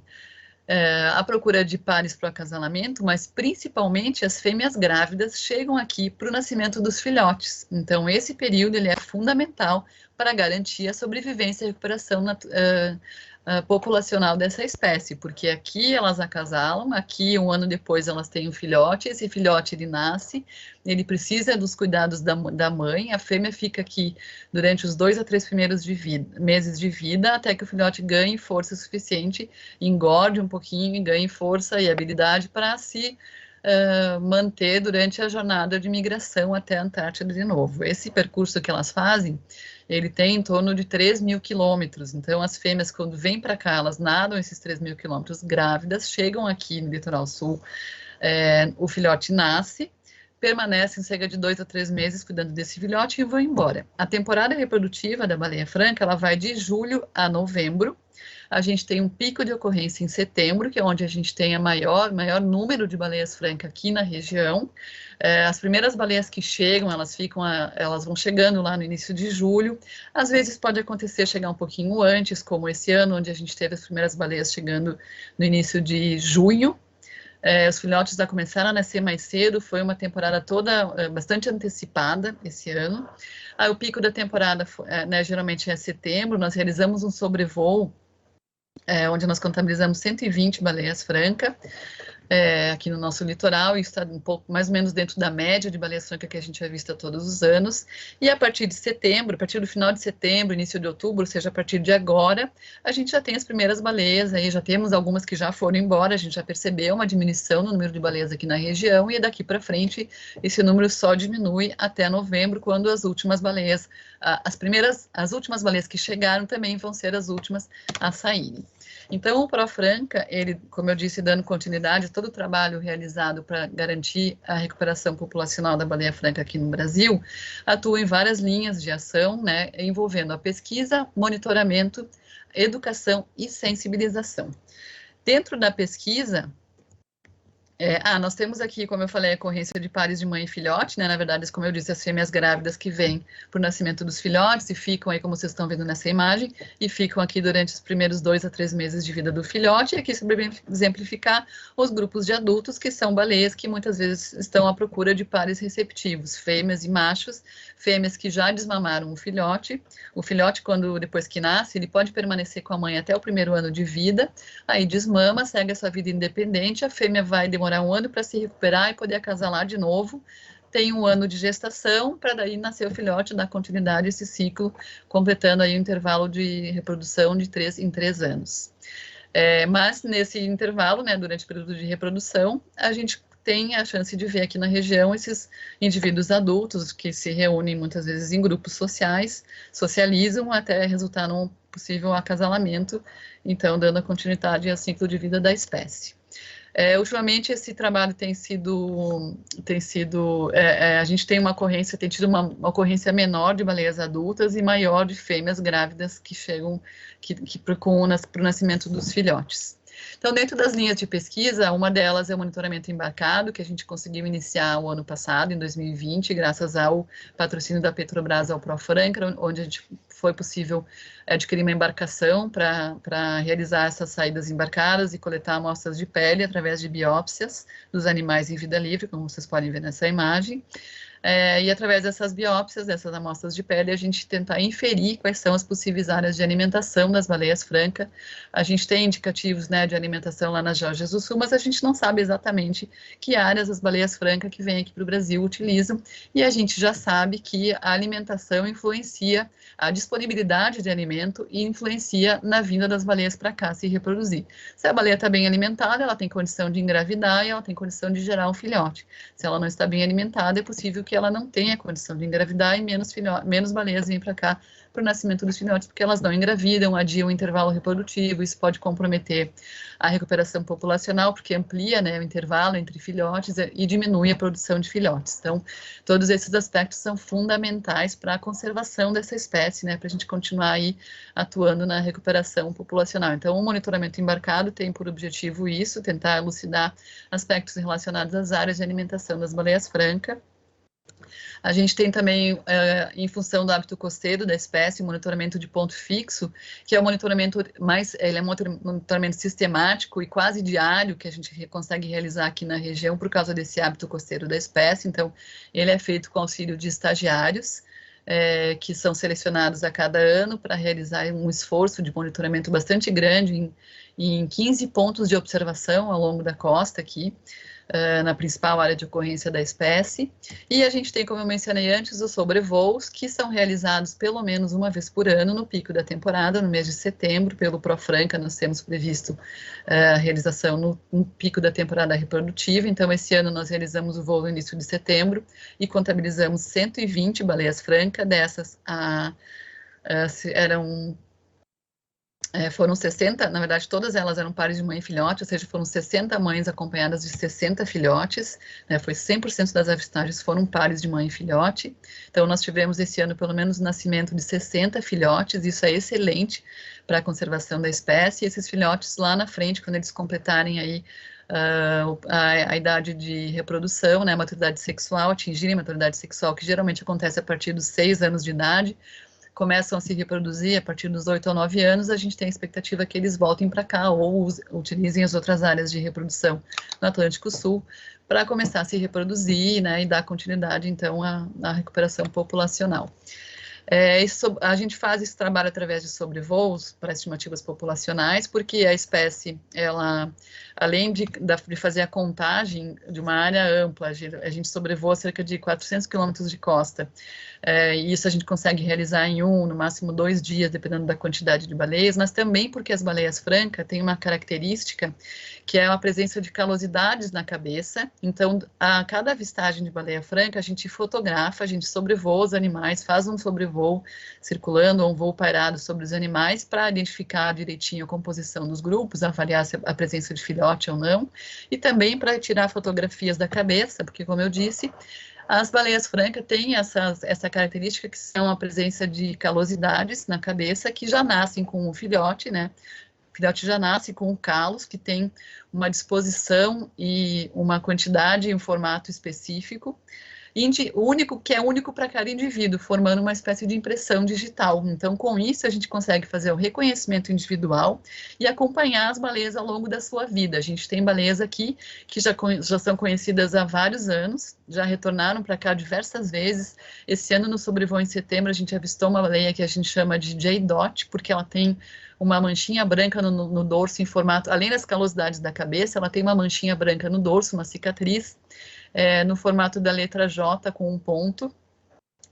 à procura de pares para o acasalamento, mas principalmente as fêmeas grávidas chegam aqui para o nascimento dos filhotes. Então, esse período ele é fundamental para garantir a sobrevivência e recuperação populacional dessa espécie, porque aqui elas acasalam, aqui um ano depois elas têm um filhote, esse filhote ele nasce, ele precisa dos cuidados da mãe, a fêmea fica aqui durante os 2 a 3 primeiros meses de vida, até que o filhote ganhe força suficiente, engorde um pouquinho e ganhe força e habilidade para se manter durante a jornada de migração até a Antártida de novo. Esse percurso que elas fazem, ele tem em torno de 3.000 quilômetros. Então, as fêmeas, quando vêm para cá, elas nadam esses 3.000 quilômetros grávidas, chegam aqui no litoral sul, o filhote nasce, permanecem cerca de 2 a 3 meses cuidando desse filhote e vão embora. A temporada reprodutiva da baleia franca, ela vai de julho a novembro. A gente tem um pico de ocorrência em setembro, que é onde a gente tem maior número de baleias francas aqui na região. As primeiras baleias que chegam, elas vão chegando lá no início de julho. Às vezes pode acontecer chegar um pouquinho antes, como esse ano, onde a gente teve as primeiras baleias chegando no início de junho. Os filhotes já começaram a nascer mais cedo, foi uma temporada toda bastante antecipada esse ano. Aí o pico da temporada, geralmente é setembro, nós realizamos um sobrevoo, onde nós contabilizamos 120 baleias francas aqui no nosso litoral, e está um pouco mais ou menos dentro da média de baleias francas que a gente avista todos os anos. E a partir de setembro, a partir do final de setembro, início de outubro, ou seja, a partir de agora, a gente já tem as primeiras baleias, aí já temos algumas que já foram embora, a gente já percebeu uma diminuição no número de baleias aqui na região, e daqui para frente esse número só diminui até novembro, quando as últimas baleias, as últimas baleias que chegaram também vão ser as últimas a saírem. Então, o ProFranca, ele, como eu disse, dando continuidade a todo o trabalho realizado para garantir a recuperação populacional da baleia franca aqui no Brasil, atua em várias linhas de ação, né, envolvendo a pesquisa, monitoramento, educação e sensibilização. Dentro da pesquisa, nós temos aqui, como eu falei, a ocorrência de pares de mãe e filhote, né? Na verdade, como eu disse, as fêmeas grávidas que vêm para o nascimento dos filhotes e ficam aí, como vocês estão vendo nessa imagem, e ficam aqui durante os primeiros 2 a 3 meses de vida do filhote. E aqui, sobre exemplificar, os grupos de adultos, que são baleias que muitas vezes estão à procura de pares receptivos, fêmeas e machos, fêmeas que já desmamaram o filhote. O filhote, depois que nasce, ele pode permanecer com a mãe até o primeiro ano de vida, aí desmama, segue a sua vida independente, a fêmea vai demorar um ano para se recuperar e poder acasalar de novo, tem um ano de gestação, para daí nascer o filhote, dar continuidade a esse ciclo, completando aí o intervalo de reprodução de 3 em 3 anos. Mas nesse intervalo, né, durante o período de reprodução, a gente tem a chance de ver aqui na região esses indivíduos adultos que se reúnem muitas vezes em grupos sociais, socializam até resultar num possível acasalamento, então dando a continuidade ao ciclo de vida da espécie. Ultimamente esse trabalho tem sido a gente tem tido uma ocorrência menor de baleias adultas e maior de fêmeas grávidas que chegam para o nascimento dos filhotes. Então, dentro das linhas de pesquisa, uma delas é o monitoramento embarcado, que a gente conseguiu iniciar o ano passado, em 2020, graças ao patrocínio da Petrobras ao ProFranca, onde foi possível adquirir uma embarcação para realizar essas saídas embarcadas e coletar amostras de pele através de biópsias dos animais em vida livre, como vocês podem ver nessa imagem. E através dessas biópsias, dessas amostras de pele, a gente tentar inferir quais são as possíveis áreas de alimentação das baleias francas. A gente tem indicativos, né, de alimentação lá nas Geórgias do Sul, mas a gente não sabe exatamente que áreas as baleias francas que vêm aqui para o Brasil utilizam, e a gente já sabe que a alimentação influencia a disponibilidade de alimento e influencia na vinda das baleias para cá se reproduzir. Se a baleia está bem alimentada, ela tem condição de engravidar e ela tem condição de gerar um filhote. Se ela não está bem alimentada, é possível que ela não tenha condição de engravidar e menos baleias vêm para cá para o nascimento dos filhotes, porque elas não engravidam, adiam o intervalo reprodutivo, isso pode comprometer a recuperação populacional, porque amplia, né, o intervalo entre filhotes e diminui a produção de filhotes. Então, todos esses aspectos são fundamentais para a conservação dessa espécie, né, para a gente continuar aí atuando na recuperação populacional. Então, o monitoramento embarcado tem por objetivo isso, tentar elucidar aspectos relacionados às áreas de alimentação das baleias francas. A gente tem também, em função do hábito costeiro da espécie, o monitoramento de ponto fixo, que é o monitoramento ele é um monitoramento sistemático e quase diário que a gente consegue realizar aqui na região por causa desse hábito costeiro da espécie. Então, ele é feito com auxílio de estagiários, que são selecionados a cada ano para realizar um esforço de monitoramento bastante grande em 15 pontos de observação ao longo da costa aqui, na principal área de ocorrência da espécie. E a gente tem, como eu mencionei antes, os sobrevoos, que são realizados pelo menos uma vez por ano no pico da temporada, no mês de setembro, pelo Profranca. Nós temos previsto a realização no pico da temporada reprodutiva. Então, esse ano nós realizamos o voo no início de setembro e contabilizamos 120 baleias francas. Dessas, foram 60, na verdade, todas elas eram pares de mãe e filhote, ou seja, foram 60 mães acompanhadas de 60 filhotes, né, foi 100% das avistagens foram pares de mãe e filhote. Então, nós tivemos esse ano pelo menos o nascimento de 60 filhotes, isso é excelente para a conservação da espécie. E esses filhotes lá na frente, quando eles completarem aí a idade de reprodução, né, a maturidade sexual, atingirem a maturidade sexual, que geralmente acontece a partir dos 6 anos de idade, começam a se reproduzir a partir dos 8 ou 9 anos, a gente tem a expectativa que eles voltem para cá ou utilizem as outras áreas de reprodução no Atlântico Sul para começar a se reproduzir, né, e dar continuidade, então, à recuperação populacional. A gente faz esse trabalho através de sobrevoos para estimativas populacionais, porque a espécie, ela, além de fazer a contagem de uma área ampla, a gente sobrevoa cerca de 400 quilômetros de costa, e isso a gente consegue realizar em no máximo 2 dias, dependendo da quantidade de baleias, mas também porque as baleias francas têm uma característica que é a presença de calosidades na cabeça. Então, a cada avistagem de baleia franca, a gente fotografa, a gente sobrevoa os animais, faz um sobrevoo circulando ou um voo pairado sobre os animais para identificar direitinho a composição dos grupos, avaliar a presença de filhote ou não, e também para tirar fotografias da cabeça, porque, como eu disse, as baleias francas têm essa característica que são a presença de calosidades na cabeça que já nascem com o filhote, né? O filhote já nasce com o calos, que tem uma disposição e uma quantidade e um formato específico, que é único para cada indivíduo, formando uma espécie de impressão digital. Então, com isso, a gente consegue fazer o reconhecimento individual e acompanhar as baleias ao longo da sua vida. A gente tem baleias aqui que já são conhecidas há vários anos, já retornaram para cá diversas vezes. Esse ano, no sobrevoo em setembro, a gente avistou uma baleia que a gente chama de J-Dot, porque ela tem uma manchinha branca no dorso em formato, além das calosidades da cabeça, ela tem uma manchinha branca no dorso, uma cicatriz, no formato da letra J com um ponto.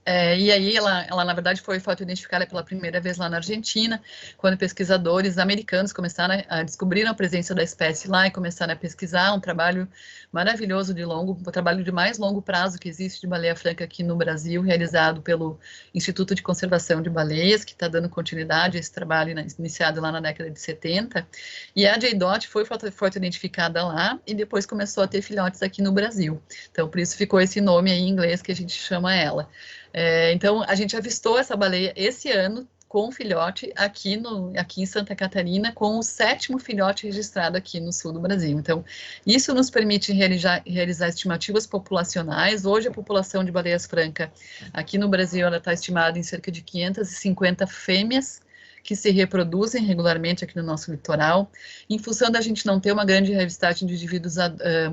E aí ela, na verdade, foi foto-identificada pela primeira vez lá na Argentina, quando pesquisadores americanos descobriram a presença da espécie lá e começaram a pesquisar. Um trabalho maravilhoso o trabalho de mais longo prazo que existe de baleia franca aqui no Brasil, realizado pelo Instituto de Conservação de Baleias, que está dando continuidade a esse trabalho iniciado lá na década de 70. E a J-Dot foi foto-identificada lá e depois começou a ter filhotes aqui no Brasil. Então, por isso ficou esse nome aí em inglês que a gente chama ela. Então, a gente avistou essa baleia esse ano com filhote aqui em Santa Catarina, com o 7º filhote registrado aqui no sul do Brasil. Então, isso nos permite realizar estimativas populacionais. Hoje, a população de baleias francas aqui no Brasil está estimada em cerca de 550 fêmeas que se reproduzem regularmente aqui no nosso litoral. Em função da gente não ter uma grande revistagem de indivíduos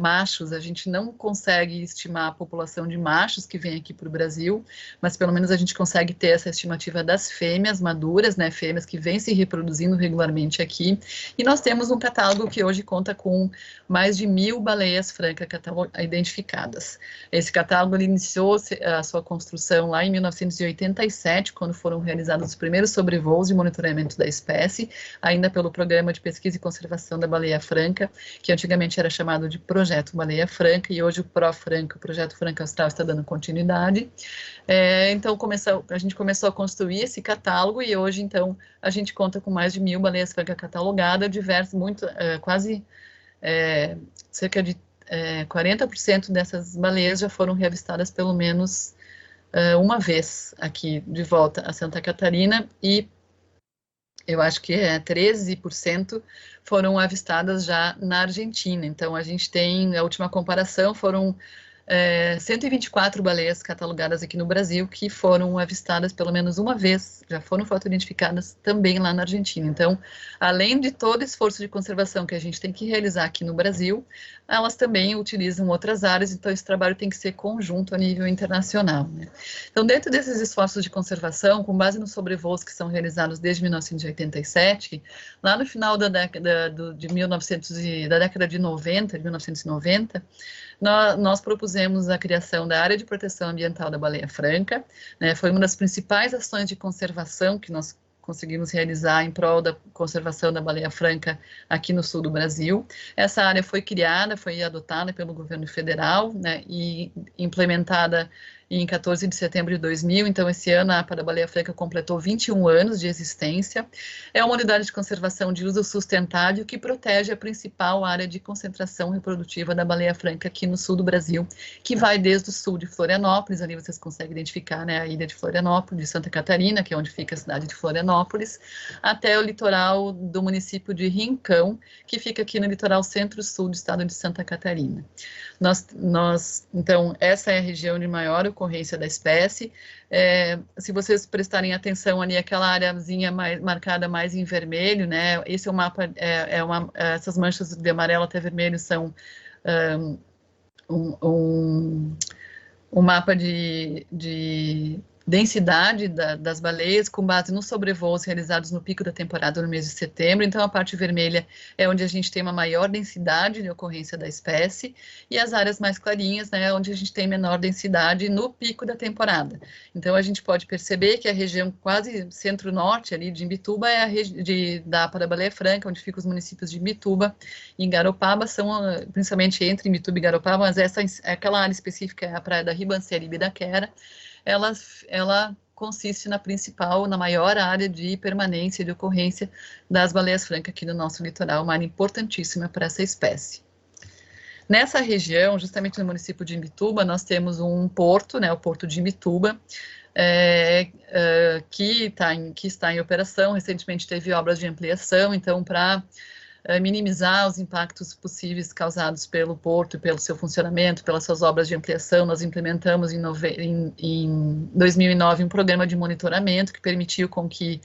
machos, a gente não consegue estimar a população de machos que vem aqui para o Brasil, mas pelo menos a gente consegue ter essa estimativa das fêmeas maduras, né, fêmeas que vêm se reproduzindo regularmente aqui. E nós temos um catálogo que hoje conta com mais de 1.000 baleias francas identificadas. Esse catálogo iniciou a sua construção lá em 1987, quando foram realizados os primeiros sobrevoos de monitoramento da espécie, ainda pelo Programa de Pesquisa e Conservação da Baleia Franca, que antigamente era chamado de Projeto Baleia Franca, e hoje o ProFranca, o Projeto Franca Austral, está dando continuidade. Então, a gente começou a construir esse catálogo, e hoje, então, a gente conta com mais de 1.000 baleias francas catalogadas, quase cerca de 40% dessas baleias já foram reavistadas pelo menos uma vez aqui de volta a Santa Catarina, e eu acho que 13% foram avistadas já na Argentina. Então, a gente tem, a última comparação, foram 124 baleias catalogadas aqui no Brasil que foram avistadas pelo menos uma vez, já foram fotoidentificadas também lá na Argentina. Então, além de todo esforço de conservação que a gente tem que realizar aqui no Brasil, elas também utilizam outras áreas, então esse trabalho tem que ser conjunto a nível internacional, né? Então, dentro desses esforços de conservação, com base nos sobrevoos que são realizados desde 1987, lá no final da década de 1990, nós propusemos a criação da Área de Proteção Ambiental da Baleia Franca, né? Foi uma das principais ações de conservação que nós conseguimos realizar em prol da conservação da baleia franca aqui no sul do Brasil. Essa área foi criada, foi adotada pelo governo federal, né, e implementada em 14 de setembro de 2000, então esse ano a APA da Baleia Franca completou 21 anos de existência. É uma unidade de conservação de uso sustentável que protege a principal área de concentração reprodutiva da baleia franca aqui no sul do Brasil, que vai desde o sul de Florianópolis, ali vocês conseguem identificar, né, a ilha de Florianópolis, de Santa Catarina, que é onde fica a cidade de Florianópolis, até o litoral do município de Rincão, que fica aqui no litoral centro-sul do estado de Santa Catarina. Então, essa é a região de maior ocorrência da espécie. Se vocês prestarem atenção ali, aquela areazinha marcada mais em vermelho, né? Esse é o mapa, essas manchas de amarelo até vermelho são um mapa de densidade das baleias com base nos sobrevoos realizados no pico da temporada no mês de setembro. Então, a parte vermelha é onde a gente tem uma maior densidade de ocorrência da espécie, e as áreas mais clarinhas, né, onde a gente tem menor densidade no pico da temporada. Então, a gente pode perceber que a região quase centro-norte ali de Imbituba é da APA da Baleia Franca, onde ficam os municípios de Imbituba e Garopaba, são principalmente entre Imbituba e Garopaba, mas aquela área específica é a praia da Ribanceira e Ibidaquera. Ela consiste na maior área de permanência e de ocorrência das baleias francas aqui no nosso litoral, uma área importantíssima para essa espécie. Nessa região, justamente no município de Imbituba, nós temos um porto, né, o Porto de Imbituba, que está em operação. Recentemente teve obras de ampliação, então, para minimizar os impactos possíveis causados pelo porto e pelo seu funcionamento, pelas suas obras de ampliação, nós implementamos em 2009 um programa de monitoramento que permitiu com que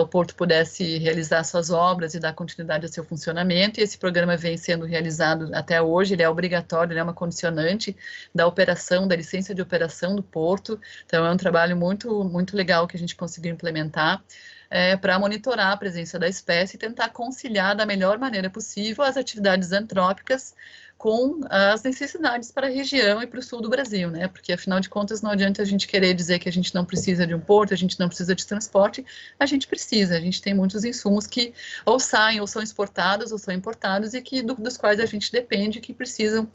o porto pudesse realizar suas obras e dar continuidade ao seu funcionamento, e esse programa vem sendo realizado até hoje. Ele é obrigatório, ele é uma condicionante da operação, da licença de operação do porto, então é um trabalho muito, muito legal que a gente conseguiu implementar, para monitorar a presença da espécie e tentar conciliar da melhor maneira possível as atividades antrópicas com as necessidades para a região e para o sul do Brasil, né? Porque, afinal de contas, não adianta a gente querer dizer que a gente não precisa de um porto, a gente não precisa de transporte, a gente precisa, a gente tem muitos insumos que ou saem, ou são exportados, ou são importados, e que, dos quais a gente depende, que precisam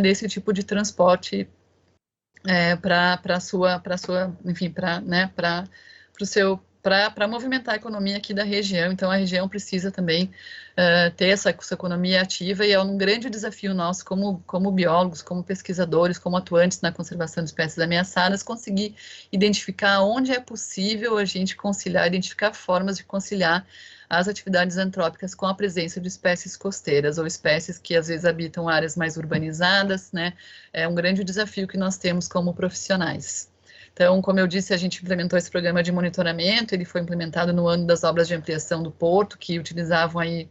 desse tipo de transporte para movimentar a economia aqui da região. Então, a região precisa também ter essa economia ativa, e é um grande desafio nosso como biólogos, como pesquisadores, como atuantes na conservação de espécies ameaçadas, conseguir identificar onde é possível a gente identificar formas de conciliar as atividades antrópicas com a presença de espécies costeiras, ou espécies que às vezes habitam áreas mais urbanizadas, né? É um grande desafio que nós temos como profissionais. Então, como eu disse, a gente implementou esse programa de monitoramento, ele foi implementado no ano das obras de ampliação do porto, que utilizavam aí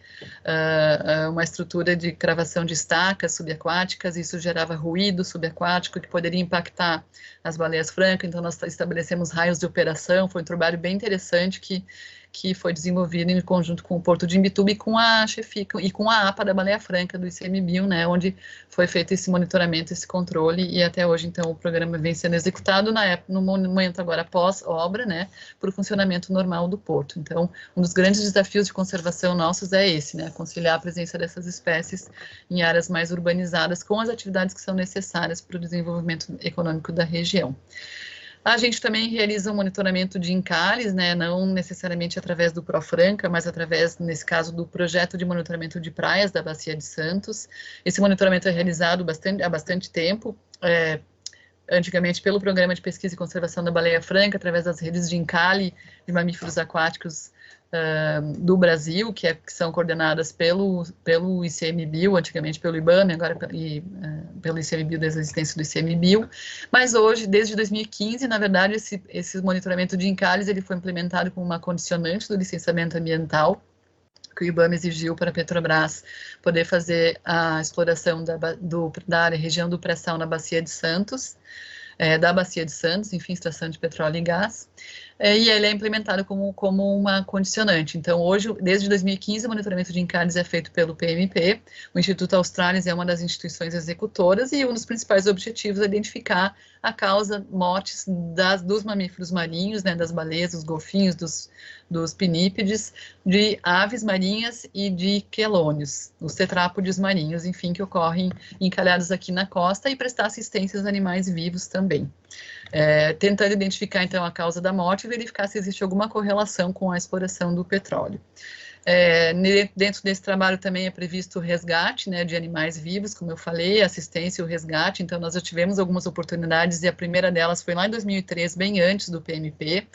uma estrutura de cravação de estacas subaquáticas, isso gerava ruído subaquático que poderia impactar as baleias francas, então nós estabelecemos raios de operação, foi um trabalho bem interessante que foi desenvolvido em conjunto com o Porto de Imbituba e com a Chefica e com a APA da Baleia Franca do ICMBio, né, onde foi feito esse monitoramento, esse controle, e até hoje, então, o programa vem sendo executado no momento agora pós-obra, né, para o funcionamento normal do porto. Então, um dos grandes desafios de conservação nossos é esse, né, conciliar a presença dessas espécies em áreas mais urbanizadas com as atividades que são necessárias para o desenvolvimento econômico da região. A gente também realiza um monitoramento de encalhes, né, não necessariamente através do Profranca, mas através, nesse caso, do projeto de monitoramento de praias da Bacia de Santos. Esse monitoramento é realizado há bastante tempo, antigamente pelo Programa de Pesquisa e Conservação da Baleia Franca, através das redes de encalhe de mamíferos aquáticos do Brasil, que são coordenadas pelo ICMBio, antigamente pelo IBAMA, agora pelo ICMBio, desde a existência do ICMBio, mas hoje, desde 2015, na verdade, esse monitoramento de encalhes ele foi implementado como uma condicionante do licenciamento ambiental, que o IBAMA exigiu para a Petrobras poder fazer a exploração da região do pré-sal na Bacia de Santos, enfim, extração de petróleo e gás, e ele é implementado como uma condicionante. Então, hoje, desde 2015, o monitoramento de encalhes é feito pelo PMP, o Instituto Australis é uma das instituições executoras, e um dos principais objetivos é identificar a causa mortes dos mamíferos marinhos, né, das baleias, dos golfinhos, dos pinípedes, de aves marinhas e de quelônios, os tetrápodes marinhos, enfim, que ocorrem encalhados aqui na costa, e prestar assistência aos animais vivos também. Tentando identificar, então, a causa da morte e verificar se existe alguma correlação com a exploração do petróleo. Dentro desse trabalho também é previsto o resgate, né, de animais vivos, como eu falei, assistência e o resgate. Então, nós já tivemos algumas oportunidades, e a primeira delas foi lá em 2003, bem antes do PMP,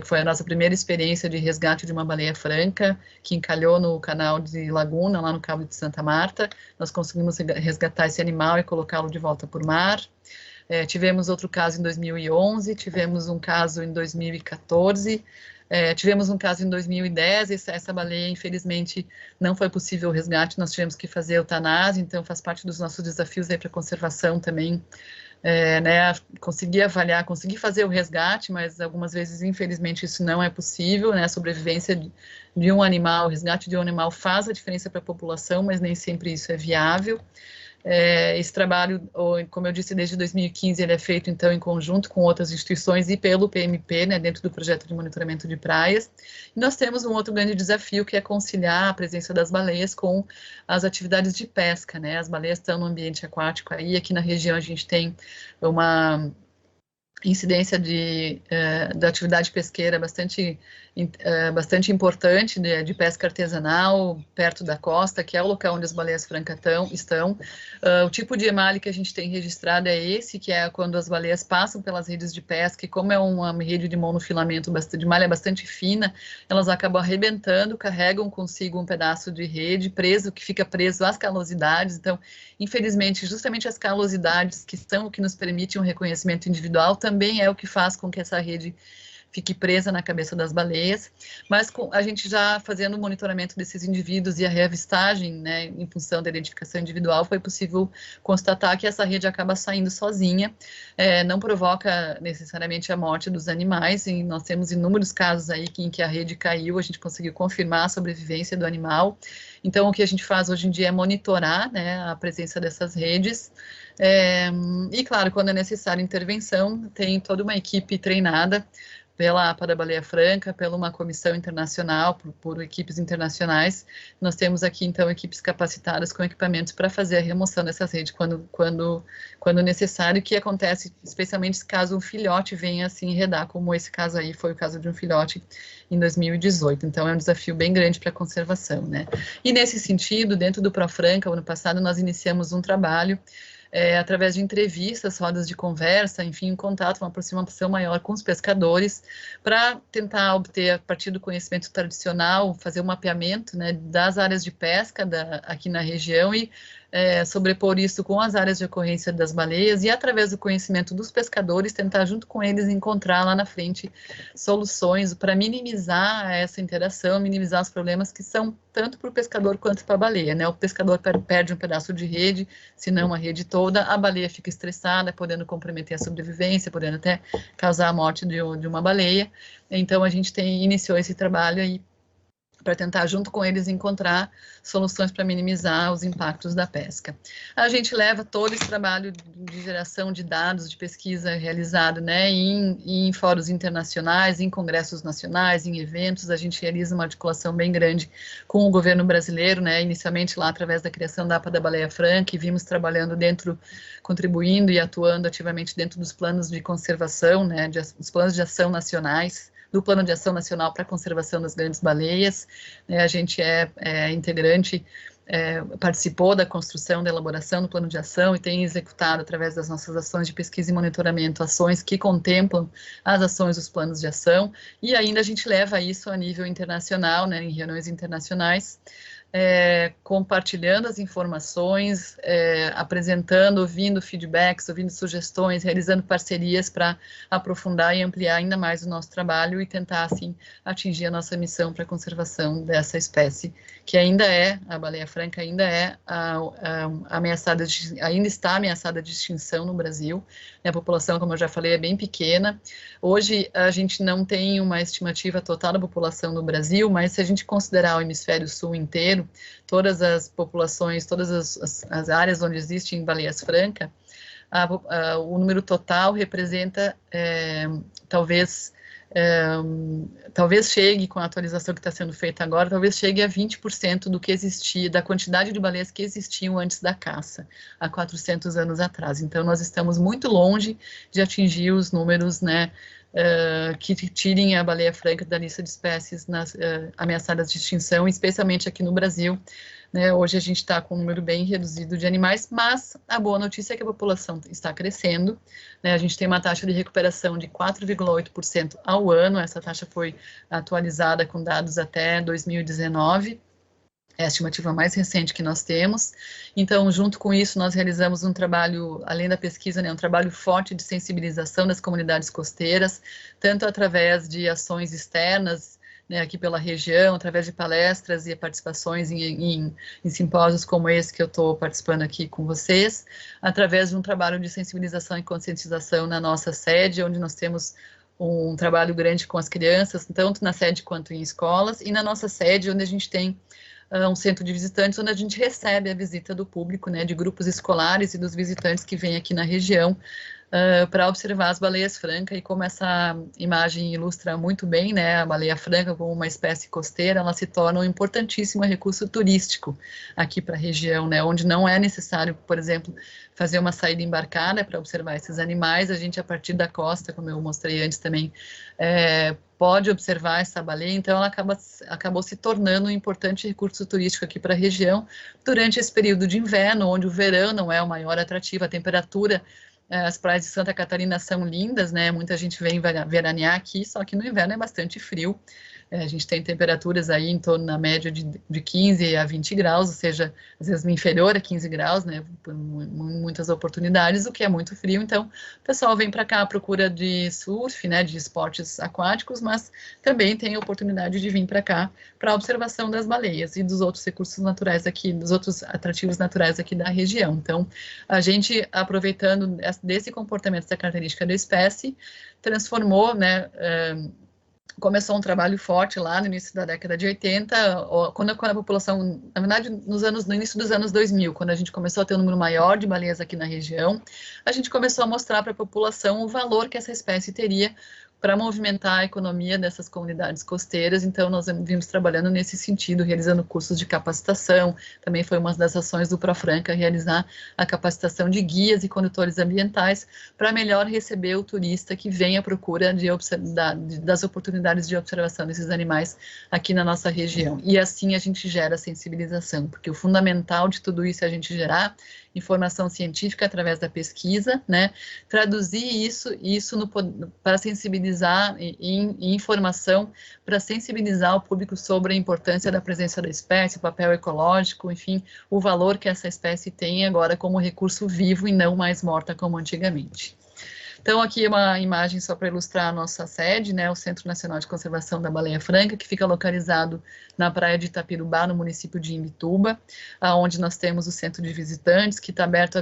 que foi a nossa primeira experiência de resgate de uma baleia franca, que encalhou no canal de Laguna, lá no Cabo de Santa Marta. Nós conseguimos resgatar esse animal e colocá-lo de volta por mar. Tivemos outro caso em 2011, tivemos um caso em 2014, tivemos um caso em 2010, essa baleia, infelizmente, não foi possível o resgate, nós tivemos que fazer eutanásia, então faz parte dos nossos desafios aí para a conservação também, né, conseguir avaliar, conseguir fazer o resgate, mas algumas vezes, infelizmente, isso não é possível, né, a sobrevivência de um animal, o resgate de um animal faz a diferença para a população, mas nem sempre isso é viável. Esse trabalho, como eu disse, desde 2015, ele é feito, então, em conjunto com outras instituições e pelo PMP, né, dentro do projeto de monitoramento de praias. E nós temos um outro grande desafio, que é conciliar a presença das baleias com as atividades de pesca, né? As baleias estão no ambiente aquático aí, aqui na região a gente tem uma incidência da atividade pesqueira bastante importante, de pesca artesanal, perto da costa, que é o local onde as baleias francas estão. O tipo de emalhe que a gente tem registrado é esse, que é quando as baleias passam pelas redes de pesca, e como é uma rede de monofilamento, de malha bastante fina, elas acabam arrebentando, carregam consigo um pedaço de rede que fica preso às calosidades. Então, infelizmente, justamente as calosidades que são o que nos permite um reconhecimento individual também é o que faz com que essa rede fique presa na cabeça das baleias, mas a gente já fazendo o monitoramento desses indivíduos e a reavistagem, né, em função da identificação individual, foi possível constatar que essa rede acaba saindo sozinha, não provoca necessariamente a morte dos animais, e nós temos inúmeros casos aí em que a rede caiu, a gente conseguiu confirmar a sobrevivência do animal. Então, o que a gente faz hoje em dia é monitorar, né, a presença dessas redes, e claro, quando é necessária intervenção, tem toda uma equipe treinada pela APA da Baleia Franca, pela uma comissão internacional, por equipes internacionais. Nós temos aqui, então, equipes capacitadas com equipamentos para fazer a remoção dessas redes quando necessário, que acontece especialmente caso um filhote venha a se enredar, como esse caso aí foi o caso de um filhote em 2018. Então, é um desafio bem grande para a conservação, né? E nesse sentido, dentro do Profranca, ano passado, nós iniciamos um trabalho através de entrevistas, rodas de conversa, enfim, um contato, uma aproximação maior com os pescadores, para tentar obter, a partir do conhecimento tradicional, fazer um mapeamento, né, das áreas de pesca aqui na região e sobrepor isso com as áreas de ocorrência das baleias e, através do conhecimento dos pescadores, tentar, junto com eles, encontrar lá na frente soluções para minimizar essa interação, minimizar os problemas que são tanto para o pescador quanto para a baleia, né? O pescador perde um pedaço de rede, se não a rede toda, a baleia fica estressada, podendo comprometer a sobrevivência, podendo até causar a morte de uma baleia. Então, a gente iniciou esse trabalho aí para tentar, junto com eles, encontrar soluções para minimizar os impactos da pesca. A gente leva todo esse trabalho de geração de dados, de pesquisa realizado, né, em fóruns internacionais, em congressos nacionais, em eventos. A gente realiza uma articulação bem grande com o governo brasileiro, né, inicialmente lá através da criação da APA da Baleia Franca, e vimos trabalhando contribuindo e atuando ativamente dentro dos planos de conservação, né, dos planos de ação nacionais, do Plano de Ação Nacional para a Conservação das Grandes Baleias. A gente é integrante, participou da construção, da elaboração do Plano de Ação e tem executado, através das nossas ações de pesquisa e monitoramento, ações que contemplam as ações dos planos de ação, e ainda a gente leva isso a nível internacional, né, em reuniões internacionais, compartilhando as informações, apresentando, ouvindo feedbacks, ouvindo sugestões, realizando parcerias para aprofundar e ampliar ainda mais o nosso trabalho e tentar, assim, atingir a nossa missão para a conservação dessa espécie, que ainda a baleia franca ainda ainda está ameaçada de extinção no Brasil. A população, como eu já falei, é bem pequena. Hoje, a gente não tem uma estimativa total da população no Brasil, mas se a gente considerar o hemisfério sul inteiro, todas as populações, todas as áreas onde existem baleias francas, o número total representa, talvez chegue, com a atualização que está sendo feita agora, talvez chegue a 20% do que existia, da quantidade de baleias que existiam antes da caça, há 400 anos atrás. Então, nós estamos muito longe de atingir os números, né, que tirem a baleia franca da lista de espécies ameaçadas de extinção, especialmente aqui no Brasil. Né, hoje a gente está com um número bem reduzido de animais, mas a boa notícia é que a população está crescendo, né, a gente tem uma taxa de recuperação de 4,8% ao ano. Essa taxa foi atualizada com dados até 2019, é a estimativa mais recente que nós temos. Então, junto com isso, nós realizamos um trabalho, além da pesquisa, né, um trabalho forte de sensibilização das comunidades costeiras, tanto através de ações externas, né, aqui pela região, através de palestras e participações em simpósios como esse que eu estou participando aqui com vocês, através de um trabalho de sensibilização e conscientização na nossa sede, onde nós temos um trabalho grande com as crianças, tanto na sede quanto em escolas, e na nossa sede, onde a gente tem um centro de visitantes, onde a gente recebe a visita do público, né, de grupos escolares e dos visitantes que vêm aqui na região, para observar as baleias francas. E como essa imagem ilustra muito bem, né, a baleia franca como uma espécie costeira, ela se torna um importantíssimo recurso turístico aqui para a região, né, onde não é necessário, por exemplo, fazer uma saída embarcada para observar esses animais. A gente, a partir da costa, como eu mostrei antes também, pode observar essa baleia. Então ela acabou se tornando um importante recurso turístico aqui para a região durante esse período de inverno, onde o verão não é o maior atrativo, a temperatura. As praias de Santa Catarina são lindas, né? Muita gente vem veranear aqui, só que no inverno é bastante frio. A gente tem temperaturas aí em torno, na média, de 15 a 20 graus, ou seja, às vezes inferior a 15 graus, né? Por muitas oportunidades, o que é muito frio. Então, o pessoal vem para cá à procura de surf, né? De esportes aquáticos, mas também tem a oportunidade de vir para cá para a observação das baleias e dos outros recursos naturais aqui, dos outros atrativos naturais aqui da região. Então, a gente, aproveitando desse comportamento, dessa característica da espécie, transformou, né? Começou um trabalho forte lá no início da década de 80, quando a população, na verdade, no início dos anos 2000, quando a gente começou a ter um número maior de baleias aqui na região, a gente começou a mostrar para a população o valor que essa espécie teria para movimentar a economia dessas comunidades costeiras. Então, nós vimos trabalhando nesse sentido, realizando cursos de capacitação. Também foi uma das ações do Profranca, realizar a capacitação de guias e condutores ambientais para melhor receber o turista que vem à procura das oportunidades de observação desses animais aqui na nossa região. E assim a gente gera sensibilização, porque o fundamental de tudo isso é a gente gerar informação científica através da pesquisa, né? Traduzir isso para sensibilizar disponibilizar informação para sensibilizar o público sobre a importância da presença da espécie, o papel ecológico, enfim, o valor que essa espécie tem agora como recurso vivo e não mais morta como antigamente. Então, aqui uma imagem só para ilustrar a nossa sede, né, o Centro Nacional de Conservação da Baleia Franca, que fica localizado na praia de Itapirubá, no município de Imbituba, onde nós temos o centro de visitantes, que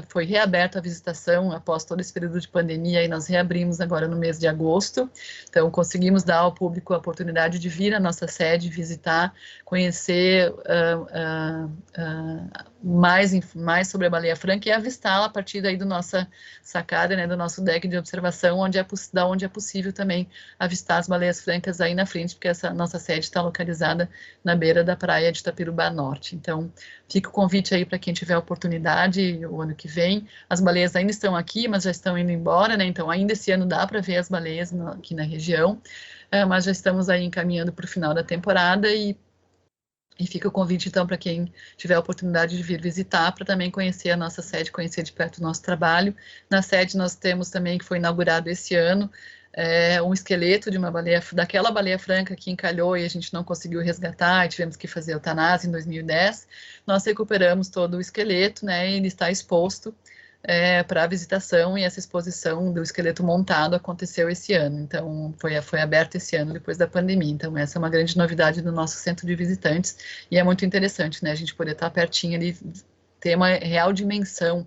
foi reaberto à visitação após todo esse período de pandemia, e nós reabrimos agora no mês de agosto. Então, conseguimos dar ao público a oportunidade de vir à nossa sede, visitar, conhecer mais sobre a baleia franca e avistá-la a partir daí da nossa sacada, né, do nosso deck de observação, da onde é possível também avistar as baleias francas aí na frente, porque essa nossa sede está localizada na beira da praia de Itapirubá Norte. Então, fica o convite aí para quem tiver oportunidade o ano que vem. As baleias ainda estão aqui, mas já estão indo embora, né? Então, ainda esse ano dá para ver as baleias aqui na região, mas já estamos aí encaminhando para o final da temporada e fica o convite, então, para quem tiver a oportunidade de vir visitar, para também conhecer a nossa sede, conhecer de perto o nosso trabalho. Na sede nós temos também, que foi inaugurado esse ano, um esqueleto de daquela baleia franca que encalhou e a gente não conseguiu resgatar e tivemos que fazer eutanásia em 2010. Nós recuperamos todo o esqueleto, né, e ele está exposto para a visitação, e essa exposição do esqueleto montado aconteceu esse ano. Então, foi aberto esse ano, depois da pandemia. Então, essa é uma grande novidade do nosso centro de visitantes, e é muito interessante, né, a gente poder estar pertinho ali, ter uma real dimensão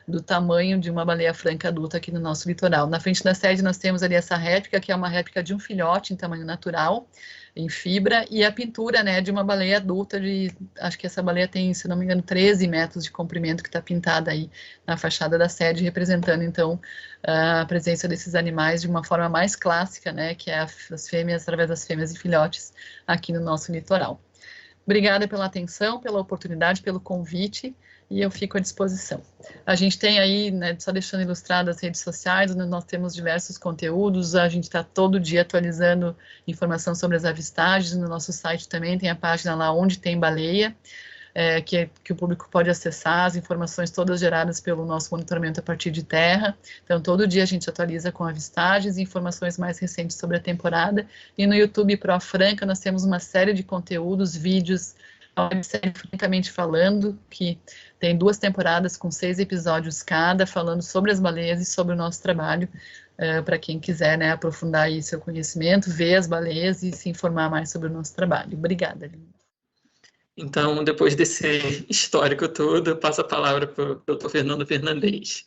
do tamanho de uma baleia franca adulta aqui no nosso litoral. Na frente da sede nós temos ali essa réplica, que é uma réplica de um filhote em tamanho natural, em fibra, e a pintura, né, de uma baleia adulta, acho que essa baleia tem, se não me engano, 13 metros de comprimento, que está pintada aí na fachada da sede, representando, então, a presença desses animais de uma forma mais clássica, né, que é as fêmeas, através das fêmeas e filhotes, aqui no nosso litoral. Obrigada pela atenção, pela oportunidade, pelo convite, e eu fico à disposição. A gente tem aí, né, só deixando ilustrado as redes sociais, onde nós temos diversos conteúdos, a gente está todo dia atualizando informação sobre as avistagens, no nosso site também tem a página lá onde tem baleia, que o público pode acessar, as informações todas geradas pelo nosso monitoramento a partir de terra. Então, todo dia a gente atualiza com avistagens e informações mais recentes sobre a temporada. E no YouTube Pro Franca nós temos uma série de conteúdos, vídeos, a websérie Francamente Falando, que tem 2 temporadas com 6 episódios cada, falando sobre as baleias e sobre o nosso trabalho, para quem quiser, né, aprofundar aí seu conhecimento, ver as baleias e se informar mais sobre o nosso trabalho. Obrigada, Linda. Então, depois desse histórico todo, eu passo a palavra para o Dr. Fernando Fernandes.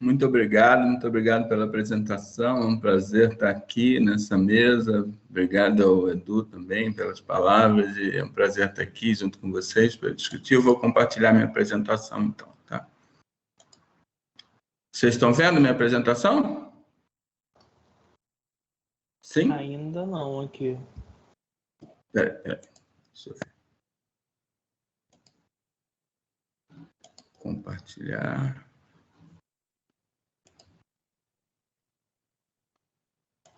Muito obrigado pela apresentação, é um prazer estar aqui nessa mesa. Obrigado ao Edu também pelas palavras, e é um prazer estar aqui junto com vocês para discutir. Eu vou compartilhar minha apresentação, então, tá? Vocês estão vendo minha apresentação? Sim? Ainda não, aqui. Peraí. Deixa eu ver. Compartilhar.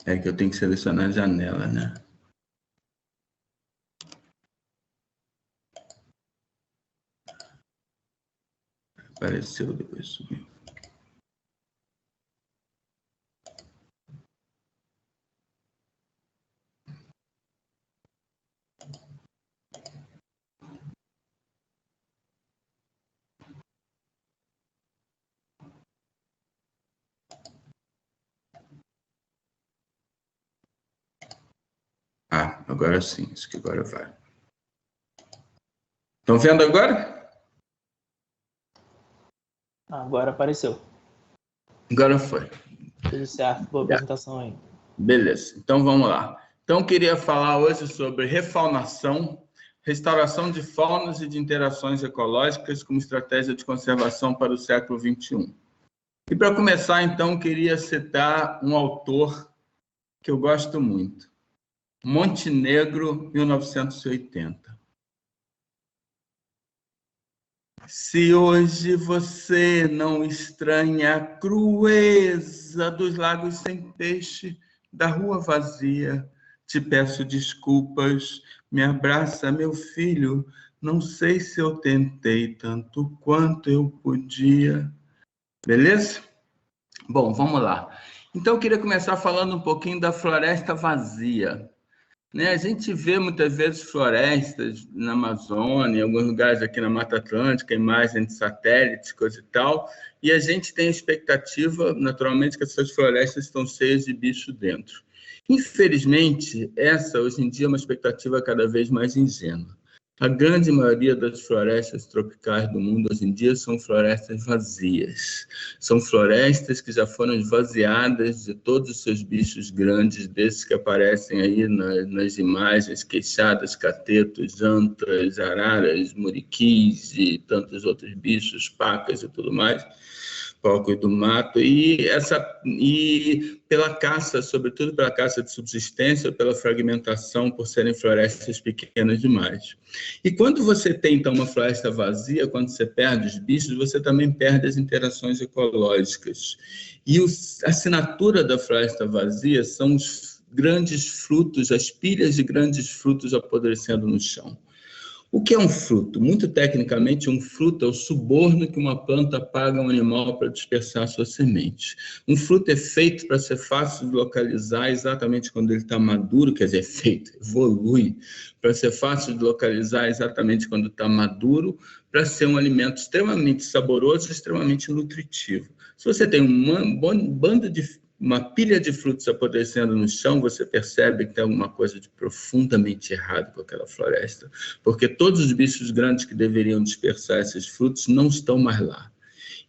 É que eu tenho que selecionar a janela, né? Apareceu, depois subiu. Ah, agora sim, isso que agora vai. Estão vendo agora? Agora apareceu. Agora foi. Tudo certo, boa apresentação aí. Beleza, então vamos lá. Então, queria falar hoje sobre refaunação, restauração de faunas e de interações ecológicas como estratégia de conservação para o século XXI. E para começar, então, queria citar um autor que eu gosto muito. Montenegro, 1980. Se hoje você não estranha a crueza dos lagos sem peixe, da rua vazia, te peço desculpas, me abraça, meu filho, não sei se eu tentei tanto quanto eu podia. Beleza? Bom, vamos lá. Então, eu queria começar falando um pouquinho da floresta vazia. Né? A gente vê muitas vezes florestas na Amazônia, em alguns lugares aqui na Mata Atlântica, imagens de satélites, coisa e tal, e a gente tem a expectativa, naturalmente, que essas florestas estão cheias de bicho dentro. Infelizmente, essa, hoje em dia, é uma expectativa cada vez mais ingênua. A grande maioria das florestas tropicais do mundo hoje em dia são florestas vazias. São florestas que já foram esvaziadas de todos os seus bichos grandes, desses que aparecem aí nas imagens, queixadas, catetos, antras, araras, muriquis e tantos outros bichos, pacas e tudo mais, porcos do mato, e pela caça, sobretudo pela caça de subsistência, pela fragmentação, por serem florestas pequenas demais. E quando você tem, então, uma floresta vazia, quando você perde os bichos, você também perde as interações ecológicas. E a assinatura da floresta vazia são os grandes frutos, as pilhas de grandes frutos apodrecendo no chão. O que é um fruto? Muito tecnicamente, um fruto é o suborno que uma planta paga a um animal para dispersar sua semente. Um fruto é feito para ser fácil de localizar exatamente quando ele está maduro, quer dizer, evolui para ser fácil de localizar exatamente quando está maduro, para ser um alimento extremamente saboroso e extremamente nutritivo. Se você tem uma pilha de frutos apodrecendo no chão, você percebe que tem alguma coisa de profundamente errado com aquela floresta, porque todos os bichos grandes que deveriam dispersar esses frutos não estão mais lá.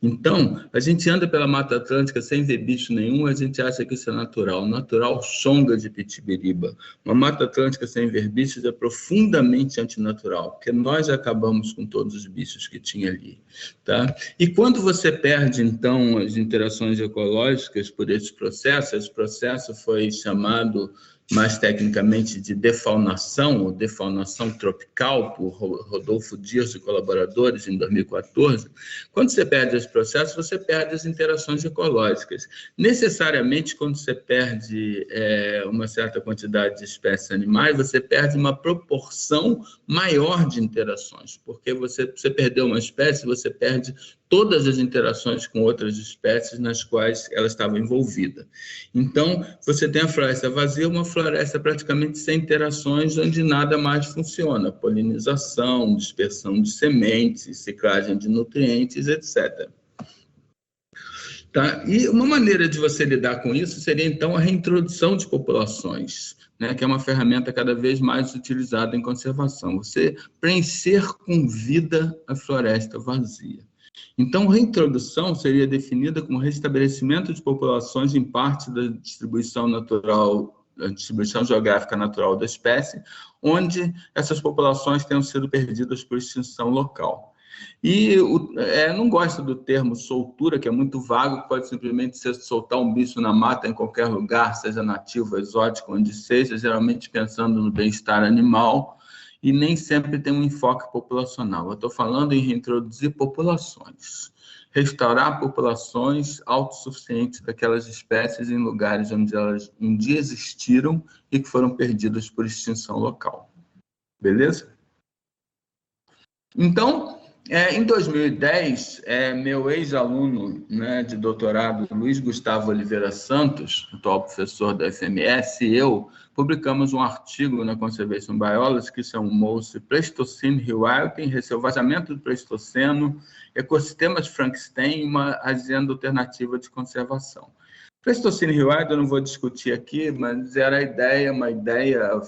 Então, a gente anda pela Mata Atlântica sem ver bicho nenhum, a gente acha que isso é natural. Natural chonga de Pitibiriba. Uma Mata Atlântica sem ver bichos é profundamente antinatural, porque nós acabamos com todos os bichos que tinha ali. Tá? E quando você perde, então, as interações ecológicas por esse processo foi chamado mais tecnicamente de defaunação, ou defaunação tropical, por Rodolfo Dias e colaboradores, em 2014. Quando você perde esse processo, você perde as interações ecológicas. Necessariamente, quando você perde uma certa quantidade de espécies animais, você perde uma proporção maior de interações, porque você perdeu uma espécie, você perde todas as interações com outras espécies nas quais ela estava envolvida. Então, você tem a floresta vazia, uma floresta praticamente sem interações, onde nada mais funciona. Polinização, dispersão de sementes, ciclagem de nutrientes, etc. Tá? E uma maneira de você lidar com isso seria, então, a reintrodução de populações, né, que é uma ferramenta cada vez mais utilizada em conservação. Você preencher com vida a floresta vazia. Então, reintrodução seria definida como restabelecimento de populações em parte da distribuição natural, a distribuição geográfica natural da espécie, onde essas populações tenham sido perdidas por extinção local. E não gosto do termo soltura, que é muito vago, pode simplesmente ser soltar um bicho na mata em qualquer lugar, seja nativo, exótico, onde seja, geralmente pensando no bem-estar animal, e nem sempre tem um enfoque populacional. Eu estou falando em reintroduzir populações, restaurar populações autossuficientes daquelas espécies em lugares onde elas um dia existiram e que foram perdidas por extinção local. Beleza? Então, em 2010, meu ex-aluno, né, de doutorado, Luiz Gustavo Oliveira Santos, atual professor da FMS, e eu publicamos um artigo na Conservation Biology que chamou-se Pleistocene Rewilding, Resselvageamento do Pleistoceno, Ecossistemas Frankenstein, uma agenda alternativa de conservação. Pleistocene Rewilding eu não vou discutir aqui, mas era uma ideia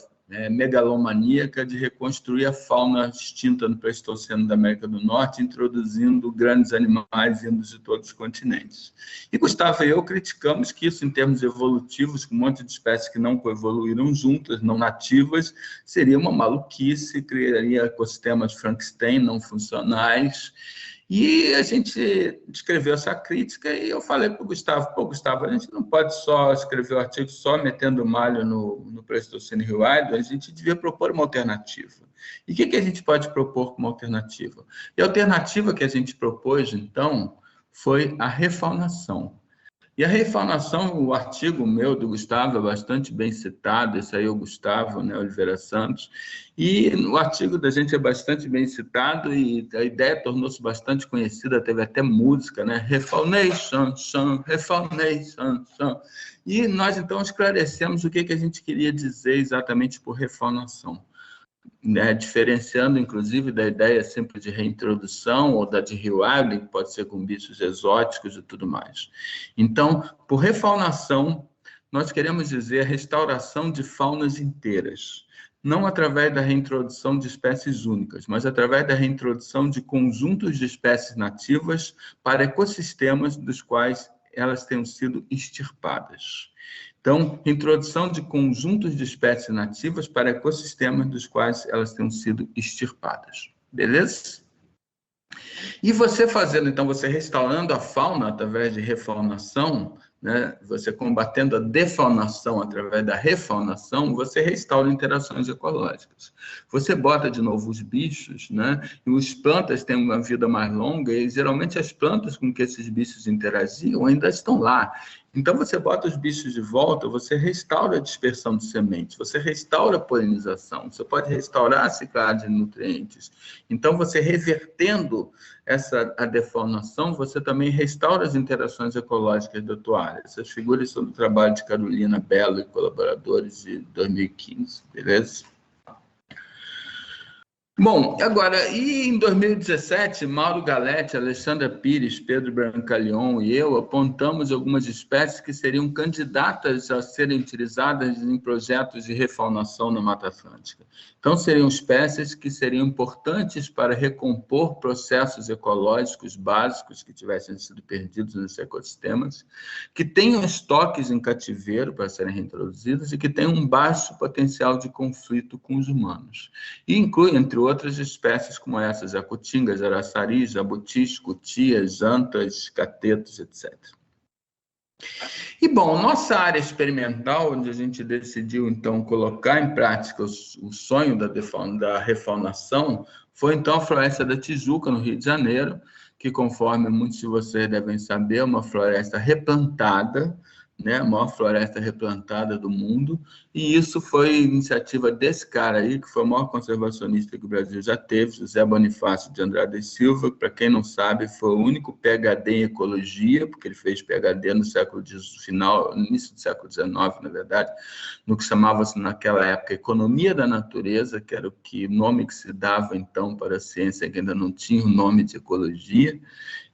megalomaníaca de reconstruir a fauna extinta no Pleistoceno da América do Norte, introduzindo grandes animais vindos de todos os continentes. E Gustavo e eu criticamos que isso, em termos evolutivos, com um monte de espécies que não coevoluíram juntas, não nativas, seria uma maluquice, criaria ecossistemas Frankenstein não funcionais. E a gente escreveu essa crítica e eu falei para o Gustavo, Gustavo, a gente não pode só escrever o artigo só metendo malho no Pleistocene Rewilding, a gente devia propor uma alternativa. E o que a gente pode propor como alternativa? E a alternativa que a gente propôs, então, foi a refaunação. E a refaunação, o artigo meu do Gustavo é bastante bem citado, esse aí é o Gustavo, né, Oliveira Santos, e o artigo da gente é bastante bem citado e a ideia tornou-se bastante conhecida, teve até música, né, Refaunation, Refaunation. E nós, então, esclarecemos o que a gente queria dizer exatamente por refaunação. Né, diferenciando, inclusive, da ideia sempre de reintrodução ou da de rewilding, que pode ser com bichos exóticos e tudo mais. Então, por refaunação, nós queremos dizer a restauração de faunas inteiras, não através da reintrodução de espécies únicas, mas através da reintrodução de conjuntos de espécies nativas para ecossistemas dos quais elas tenham sido extirpadas. Então, introdução de conjuntos de espécies nativas para ecossistemas dos quais elas tenham sido extirpadas. Beleza? E você fazendo, então, você restaurando a fauna através de refaunação, né, você combatendo a defaunação através da refaunação, você restaura interações ecológicas. Você bota de novo os bichos, né, e as plantas têm uma vida mais longa, e geralmente as plantas com que esses bichos interagiam ainda estão lá. Então, você bota os bichos de volta, você restaura a dispersão de sementes, você restaura a polinização, você pode restaurar a ciclagem de nutrientes. Então, você revertendo a defaunação, você também restaura as interações ecológicas da tua área. Essas figuras são do trabalho de Carolina Bello e colaboradores de 2015, beleza? Bom, agora, e em 2017, Mauro Galete, Alexandra Pires, Pedro Brancaleon e eu apontamos algumas espécies que seriam candidatas a serem utilizadas em projetos de refaunação na Mata Atlântica. Então, seriam espécies que seriam importantes para recompor processos ecológicos básicos que tivessem sido perdidos nos ecossistemas, que tenham estoques em cativeiro para serem reintroduzidos e que tenham um baixo potencial de conflito com os humanos. E inclui, entre outras espécies como essas, jacutingas, araçaris, jabutis, cutias, antas, catetos, etc. E, bom, nossa área experimental, onde a gente decidiu, então, colocar em prática o sonho da refaunação, foi, então, a Floresta da Tijuca, no Rio de Janeiro, que, conforme muitos de vocês devem saber, é uma floresta replantada, né, a maior floresta replantada do mundo, e isso foi iniciativa desse cara aí, que foi o maior conservacionista que o Brasil já teve, José Bonifácio de Andrade Silva, que, para quem não sabe, foi o único PhD em ecologia, porque ele fez PhD no início do século XIX, na verdade, no que chamava-se naquela época Economia da Natureza, que era o nome que se dava então para a ciência, que ainda não tinha o nome de ecologia,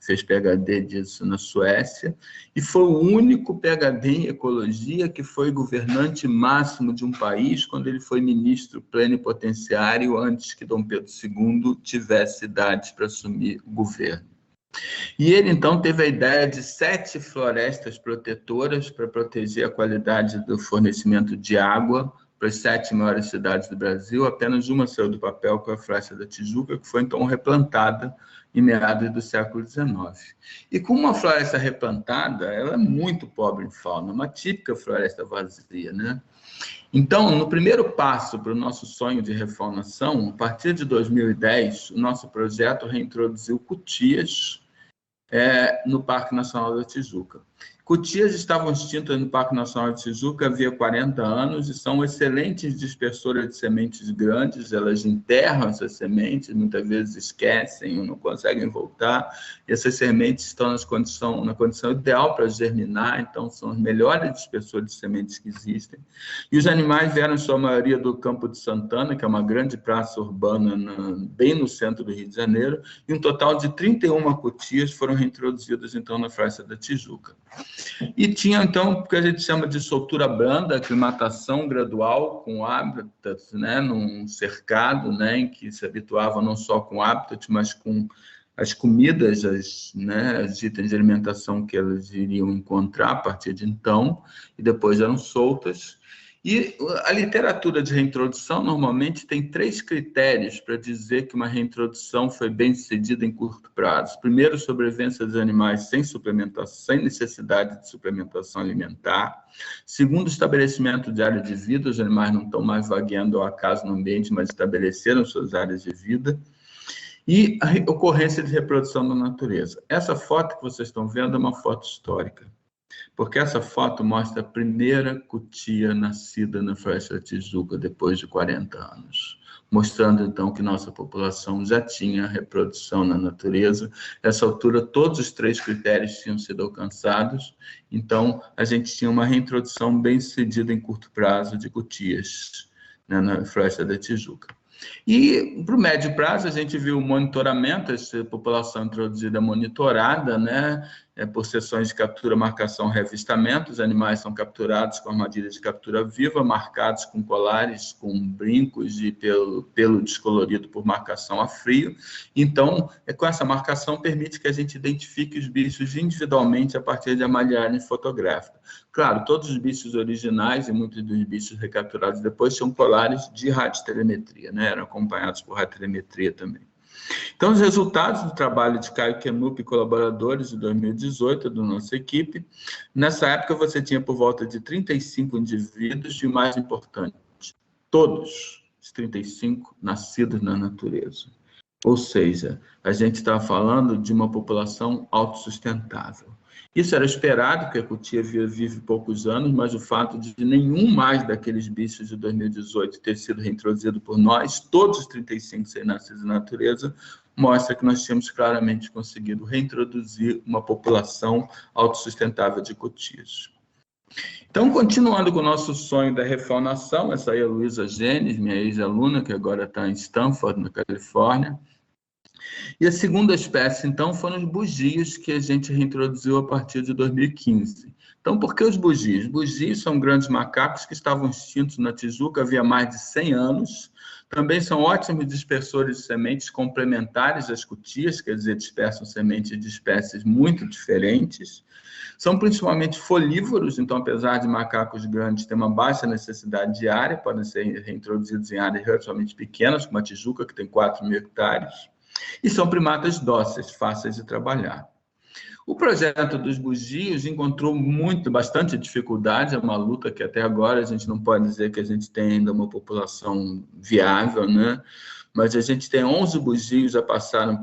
fez PhD disso na Suécia, e foi o único PhD em ecologia que foi governante máximo de um país quando ele foi ministro plenipotenciário antes que Dom Pedro II tivesse idade para assumir o governo. E ele, então, teve a ideia de 7 florestas protetoras para proteger a qualidade do fornecimento de água para as 7 maiores cidades do Brasil. Apenas uma saiu do papel, que é a Floresta da Tijuca, que foi, então, replantada em meados do século XIX. E como uma floresta replantada, ela é muito pobre em fauna, uma típica floresta vazia, né? Então, no primeiro passo para o nosso sonho de refaunação, a partir de 2010, o nosso projeto reintroduziu cutias no Parque Nacional da Tijuca. Cutias estavam extintas no Parque Nacional de Tijuca havia 40 anos e são excelentes dispersoras de sementes grandes, elas enterram essas sementes, muitas vezes esquecem ou não conseguem voltar, e essas sementes estão na condição ideal para germinar, então são os melhores dispersores de sementes que existem. E os animais vieram, em sua maioria, do Campo de Santana, que é uma grande praça urbana bem no centro do Rio de Janeiro, e um total de 31 cutias foram reintroduzidas, então, na Floresta da Tijuca. E tinha, então, o que a gente chama de soltura branda, aclimatação gradual com hábitats, né, num cercado, né, em que se habituava não só com hábitat, mas com as comidas, os itens de alimentação que elas iriam encontrar a partir de então, e depois eram soltas. E a literatura de reintrodução normalmente tem 3 critérios para dizer que uma reintrodução foi bem sucedida em curto prazo. Primeiro, sobrevivência dos animais sem suplementação, sem necessidade de suplementação alimentar. Segundo, estabelecimento de área de vida, os animais não estão mais vagueando ao acaso no ambiente, mas estabeleceram suas áreas de vida. E a ocorrência de reprodução da natureza. Essa foto que vocês estão vendo é uma foto histórica. Porque essa foto mostra a primeira cutia nascida na Floresta da Tijuca depois de 40 anos. Mostrando, então, que nossa população já tinha reprodução na natureza. Nessa altura, todos os 3 critérios tinham sido alcançados, então a gente tinha uma reintrodução bem sucedida em curto prazo de cutias, né, na Floresta da Tijuca. E para o médio prazo, a gente viu o monitoramento, essa população introduzida monitorada, né, por sessões de captura, marcação, revistamento. Os animais são capturados com armadilhas de captura viva, marcados com colares, com brincos e pelo descolorido por marcação a frio. Então, com essa marcação, permite que a gente identifique os bichos individualmente a partir de amalhagem fotográfica. Claro, todos os bichos originais e muitos dos bichos recapturados depois tinham colares de radiotelemetria, né? Eram acompanhados por radiotelemetria também. Então, os resultados do trabalho de Caio Kenup e colaboradores de 2018, da nossa equipe, nessa época você tinha por volta de 35 indivíduos e, o mais importante, todos os 35 nascidos na natureza. Ou seja, a gente está falando de uma população autossustentável. Isso era esperado, porque a cutia vive poucos anos, mas o fato de nenhum mais daqueles bichos de 2018 ter sido reintroduzido por nós, todos os 35 serem nascidos na natureza, mostra que nós tínhamos claramente conseguido reintroduzir uma população autossustentável de cutias. Então, continuando com o nosso sonho da refaunação, essa aí é a Luísa Genes, minha ex-aluna, que agora está em Stanford, na Califórnia. E a segunda espécie, então, foram os bugios, que a gente reintroduziu a partir de 2015. Então, por que os bugios? Bugios são grandes macacos que estavam extintos na Tijuca havia mais de 100 anos. Também são ótimos dispersores de sementes complementares às cutias, quer dizer, dispersam sementes de espécies muito diferentes. São principalmente folívoros, então, apesar de macacos grandes ter uma baixa necessidade de área, podem ser reintroduzidos em áreas relativamente pequenas, como a Tijuca, que tem 4.000 hectares. E são primatas dóceis, fáceis de trabalhar. O projeto dos bugios encontrou bastante dificuldade, é uma luta que até agora a gente não pode dizer que a gente tem ainda uma viável, né? Mas a gente tem 11 bugios já passaram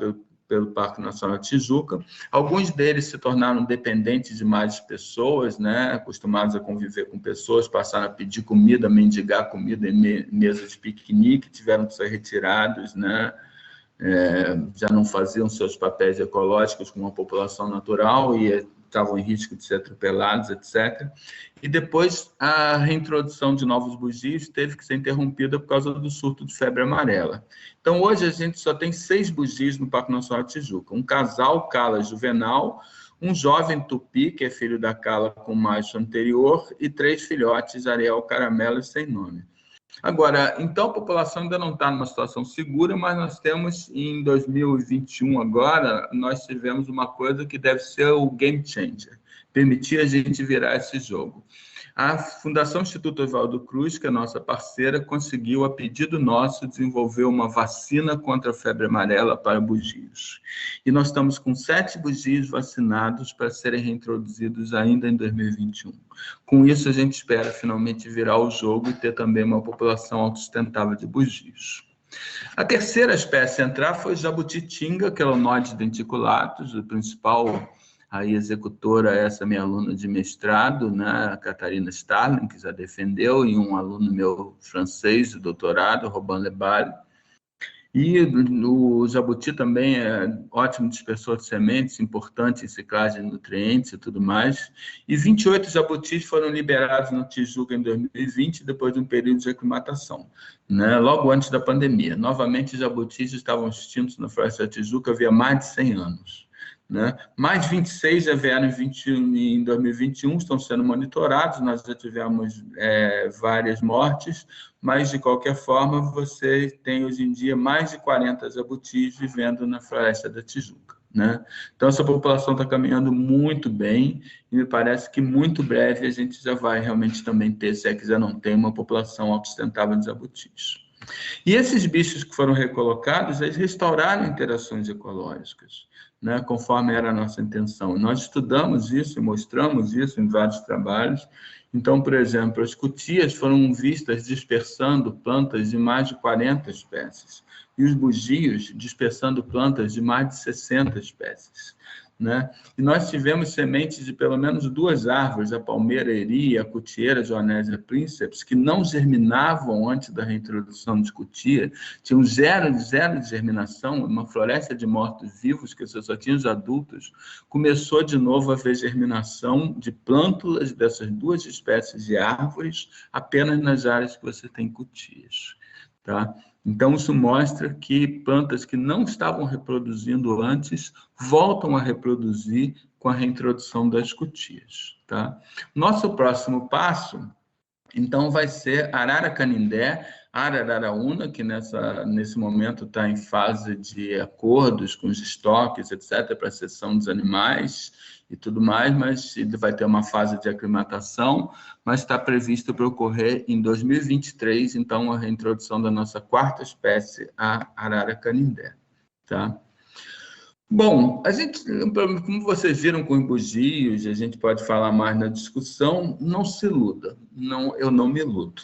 pelo Parque Nacional Tijuca. Alguns deles se tornaram dependentes de mais pessoas, né? Acostumados a conviver com pessoas, passaram a pedir comida, mendigar comida em mesas de piquenique, tiveram que ser retirados, né? Já não faziam seus papéis ecológicos com uma população natural e estavam em risco de ser atropelados, etc. E depois a reintrodução de novos bugios teve que ser interrompida por causa do surto de febre amarela. Então, hoje a gente só tem 6 bugios no Parque Nacional Tijuca. Um casal Cala juvenal, um jovem tupi, que é filho da Cala com macho anterior, e 3 filhotes, Ariel, Caramelo e Sem Nome. Agora, então a população ainda não está numa situação segura, mas nós temos, em 2021 agora, nós tivemos uma coisa que deve ser o game changer, permitir a gente virar esse jogo. A Fundação Instituto Oswaldo Cruz, que é nossa parceira, conseguiu, a pedido nosso, desenvolver uma vacina contra a febre amarela para bugios. E nós estamos com 7 bugios vacinados para serem reintroduzidos ainda em 2021. Com isso, a gente espera finalmente virar o jogo e ter também uma população autossustentável de bugios. A terceira espécie a entrar foi o jabutitinga, que é o Nodus denticulatus, o principal... A executora, essa minha aluna de mestrado, né, a Catarina Starling, que já defendeu, e um aluno meu francês de doutorado, Robin Lebal. E o jabuti também é ótimo dispersor de sementes, importante em ciclagem de nutrientes e tudo mais. E 28 jabutis foram liberados no Tijuca em 2020, depois de um período de aclimatação, né, logo antes da pandemia. Novamente, os jabutis estavam extintos na Floresta da Tijuca havia mais de 100 anos. Né? Mais 26 já vieram em 2021, estão sendo monitorados, nós já tivemos várias mortes, mas, de qualquer forma, você tem, hoje em dia, mais de 40 jabutis vivendo na Floresta da Tijuca. Né? Então, essa população está caminhando muito bem e me parece que, muito breve, a gente já vai realmente também ter, se é que já não tem, uma população autossustentável de jabutis. E esses bichos que foram recolocados, eles restauraram interações ecológicas, né, conforme era a nossa intenção. Nós estudamos isso e mostramos isso em vários trabalhos. Então, por exemplo, as cutias foram vistas dispersando plantas de mais de 40 espécies, e os bugios dispersando plantas de mais de 60 espécies. né? E nós tivemos sementes de pelo menos 2 árvores, a palmeira-eri e a cutieira Johannesia princeps, que não germinavam antes da reintrodução de cutia, tinham zero de germinação, uma floresta de mortos-vivos, que só tinha os adultos, começou de novo a haver germinação de plântulas dessas 2 espécies de árvores apenas nas áreas que você tem cutias, tá? Então, isso mostra que plantas que não estavam reproduzindo antes voltam a reproduzir com a reintrodução das cutias, tá? Nosso próximo passo, então, vai ser Arara canindé, Araraúna, que nesse momento está em fase de acordos com os estoques, etc., para a seção dos animais e tudo mais, mas ele vai ter uma fase de aclimatação, mas está previsto para ocorrer em 2023, então, a reintrodução da nossa 4ª espécie, a Arara canindé, tá? Bom, a gente, como vocês viram com os bugios, a gente pode falar mais na discussão, não se iluda, eu não me iludo.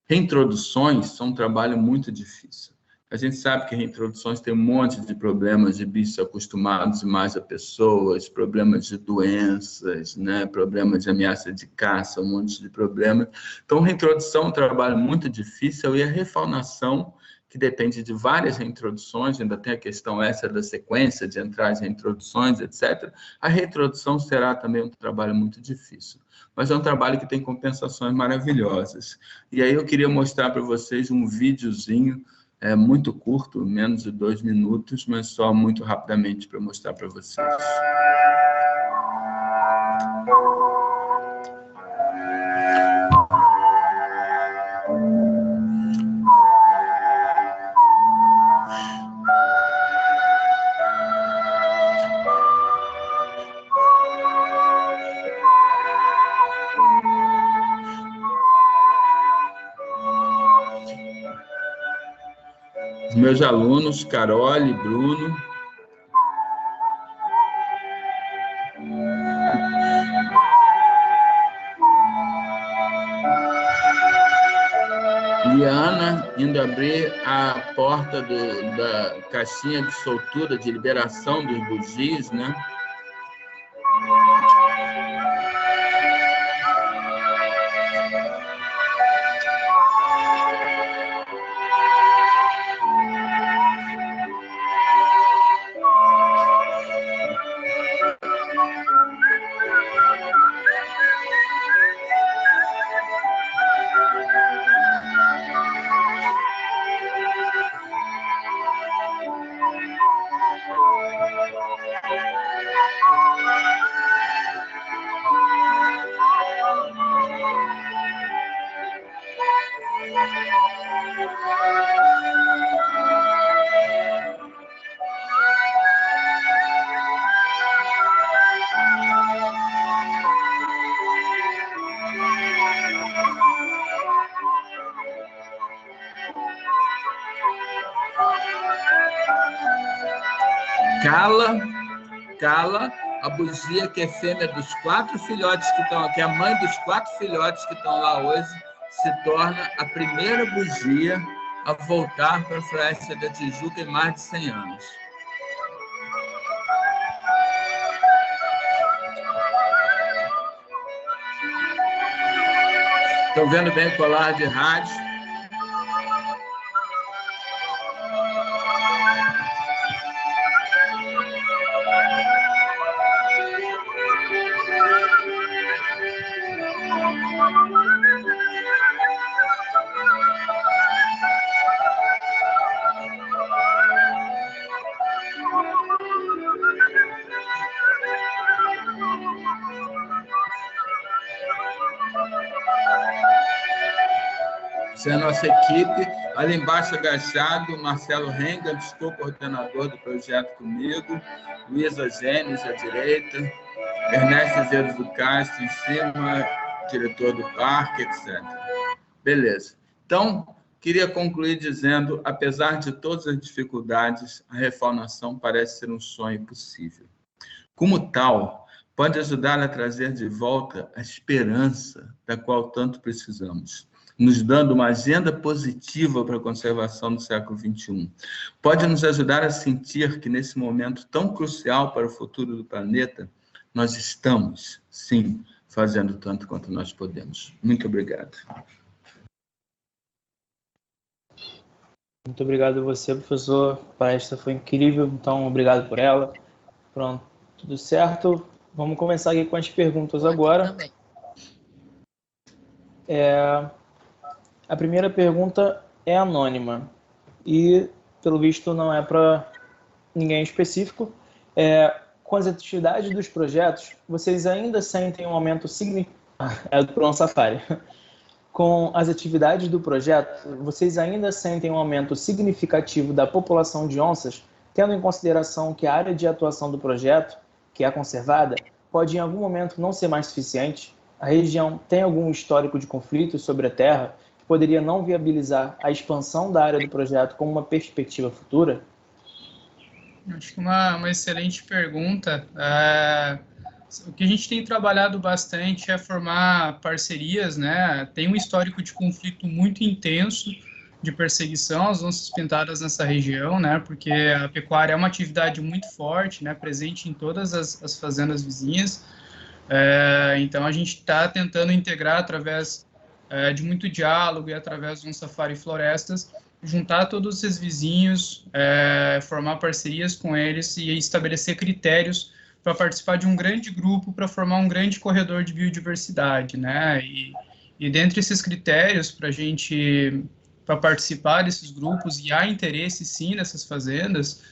Reintroduções são um trabalho muito difícil. A gente sabe que reintroduções tem um monte de problemas de bichos acostumados demais a pessoas, problemas de doenças, né? Problemas de ameaça de caça, um monte de problemas. Então, reintrodução é um trabalho muito difícil e a refaunação, que depende de várias reintroduções, ainda tem a questão essa da sequência de entradas, reintroduções, etc. A reintrodução será também um trabalho muito difícil, mas é um trabalho que tem compensações maravilhosas. E aí eu queria mostrar para vocês um videozinho, muito curto, menos de 2 minutos, mas só muito rapidamente para mostrar para vocês. Os meus alunos, Carol e Bruno. E a Ana indo abrir a porta da caixinha de soltura, de liberação dos bugios, né? Cala a bugia, que é fêmea dos 4 filhotes que estão aqui, a mãe dos 4 filhotes que estão lá hoje, se torna a primeira bugia a voltar para a Floresta da Tijuca em mais de 100 anos. Estão vendo bem o colar de rádio? Essa é a nossa equipe. Ali embaixo, agachado, Marcelo Renga, co-coordenador do projeto comigo, Luísa Gênesis, à direita, Ernesto Azevedo do Castro, em cima, diretor do parque, etc. Beleza. Então, queria concluir dizendo, apesar de todas as dificuldades, a refaunação parece ser um sonho possível. Como tal, pode ajudar a trazer de volta a esperança da qual tanto precisamos. nos dando uma agenda positiva para a conservação do século XXI. Pode nos ajudar a sentir que, nesse momento tão crucial para o futuro do planeta, nós estamos, sim, fazendo tanto quanto nós podemos. Muito obrigado. Muito obrigado a você, professor. A palestra foi incrível, então obrigado por ela. Pronto, tudo certo. Vamos começar aqui com as perguntas agora. Também. A primeira pergunta é anônima e, pelo visto, não é para ninguém específico. Com as atividades dos projetos, vocês ainda sentem um aumento significativo... É do Plano Safari. Com as atividades do projeto, vocês ainda sentem um aumento significativo da população de onças, tendo em consideração que a área de atuação do projeto, que é conservada, pode em algum momento não ser mais suficiente? A região tem algum histórico de conflitos sobre a terra que poderia não viabilizar a expansão da área do projeto como uma perspectiva futura? Acho que uma excelente pergunta. O que a gente tem trabalhado bastante é formar parcerias, né? Tem um histórico de conflito muito intenso de perseguição às onças pintadas nessa região, né? Porque a pecuária é uma atividade muito forte, né? Presente em todas as fazendas vizinhas. Então, a gente está tentando integrar através de muito diálogo e através do Safari Florestas, juntar todos esses vizinhos, formar parcerias com eles e estabelecer critérios para participar de um grande grupo, para formar um grande corredor de biodiversidade, né? E dentre esses critérios, para participar desses grupos, e há interesse, sim, nessas fazendas,